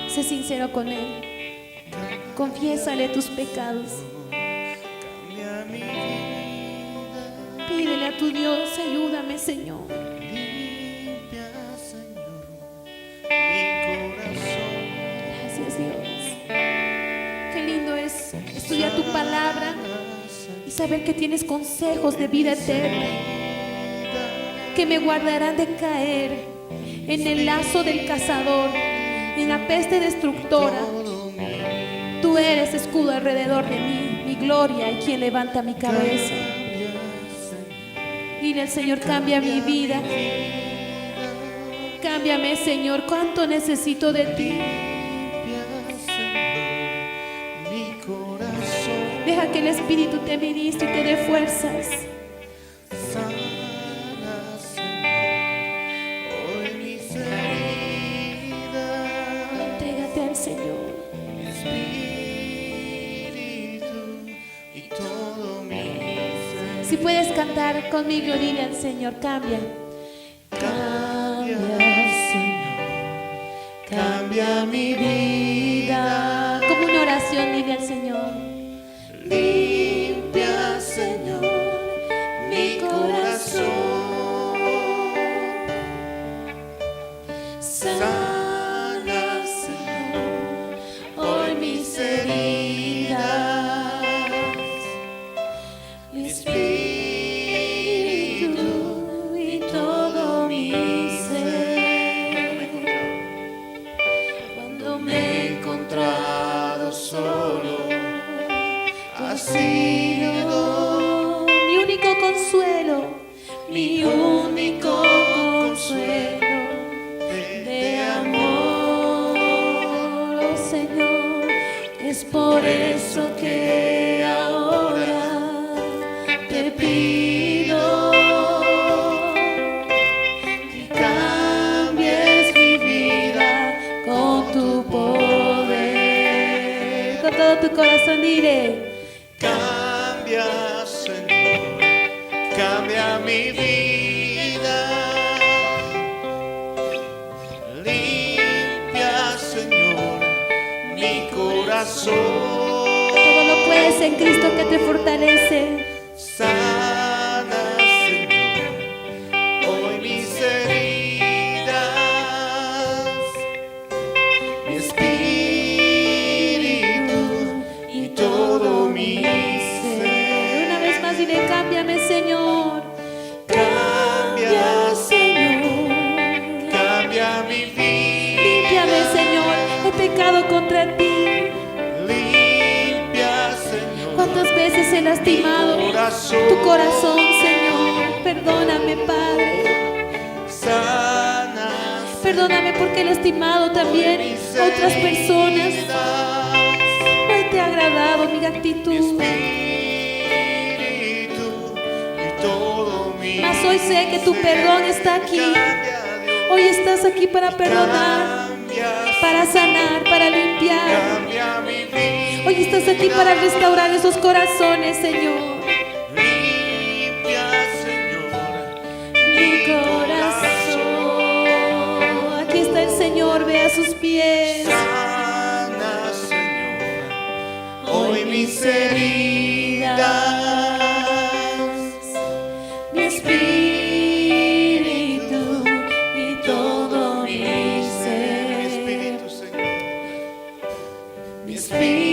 Sé sincero con Él. Confiésale tus pecados. Pídele a tu Dios, ayúdame, Señor. Gracias, Dios. Qué lindo es estudiar tu palabra y saber que tienes consejos de vida eterna que me guardarán de caer en el lazo del cazador, en la peste destructora. Tú eres escudo alrededor de mí, mi gloria y quien levanta mi cabeza. Dile al Señor, cambia mi vida. Cámbiame, Señor, cuánto necesito de ti. Deja que el Espíritu te ministre y te dé fuerzas. Entrégate al Señor. Si puedes cantar conmigo, dile al Señor, cambia. Cambia, Señor. Cambia mi vida. Como una oración, dile al Señor. Limpia, Señor, mi corazón. Sana, Señor, hoy mis heridas. Mi espíritu y todo mi ser. Cuando me he encontrado solo, ha sido mi único consuelo, mi único consuelo de amor, oh Señor. Es por eso que ahora te pido que cambies mi vida con tu poder. Con todo tu corazón dile. Cambia, Señor, cambia mi vida. Limpia, Señor, mi corazón. Todo lo puedes en Cristo que te fortalece. Sana, Señor, hoy mis heridas. Mi espíritu y todo mi ser. Una vez más dile, cámbiame, Señor. Cambia, Señor. Cambia mi vida. Límpiame, Señor. He pecado contra ti. Limpia, Señor. ¿Cuántas veces he lastimado tu corazón, Señor? Perdóname, Padre. Sana, Perdóname porque he lastimado también a otras personas. No te ha agradado mi actitud. espíritu y todo mi Mas hoy sé que tu perdón está aquí. Cambia, Dios. Hoy estás aquí para perdonar, Cambia, para sanar, para limpiar. cambia mi vida. Hoy que estás aquí para restaurar esos corazones, Señor. Limpia, Señor, Mi corazón. Aquí está el Señor, ve a sus pies. sana, Señor, hoy mis heridas. Mi espíritu y todo mi ser. Espíritu, Señor, Mi espíritu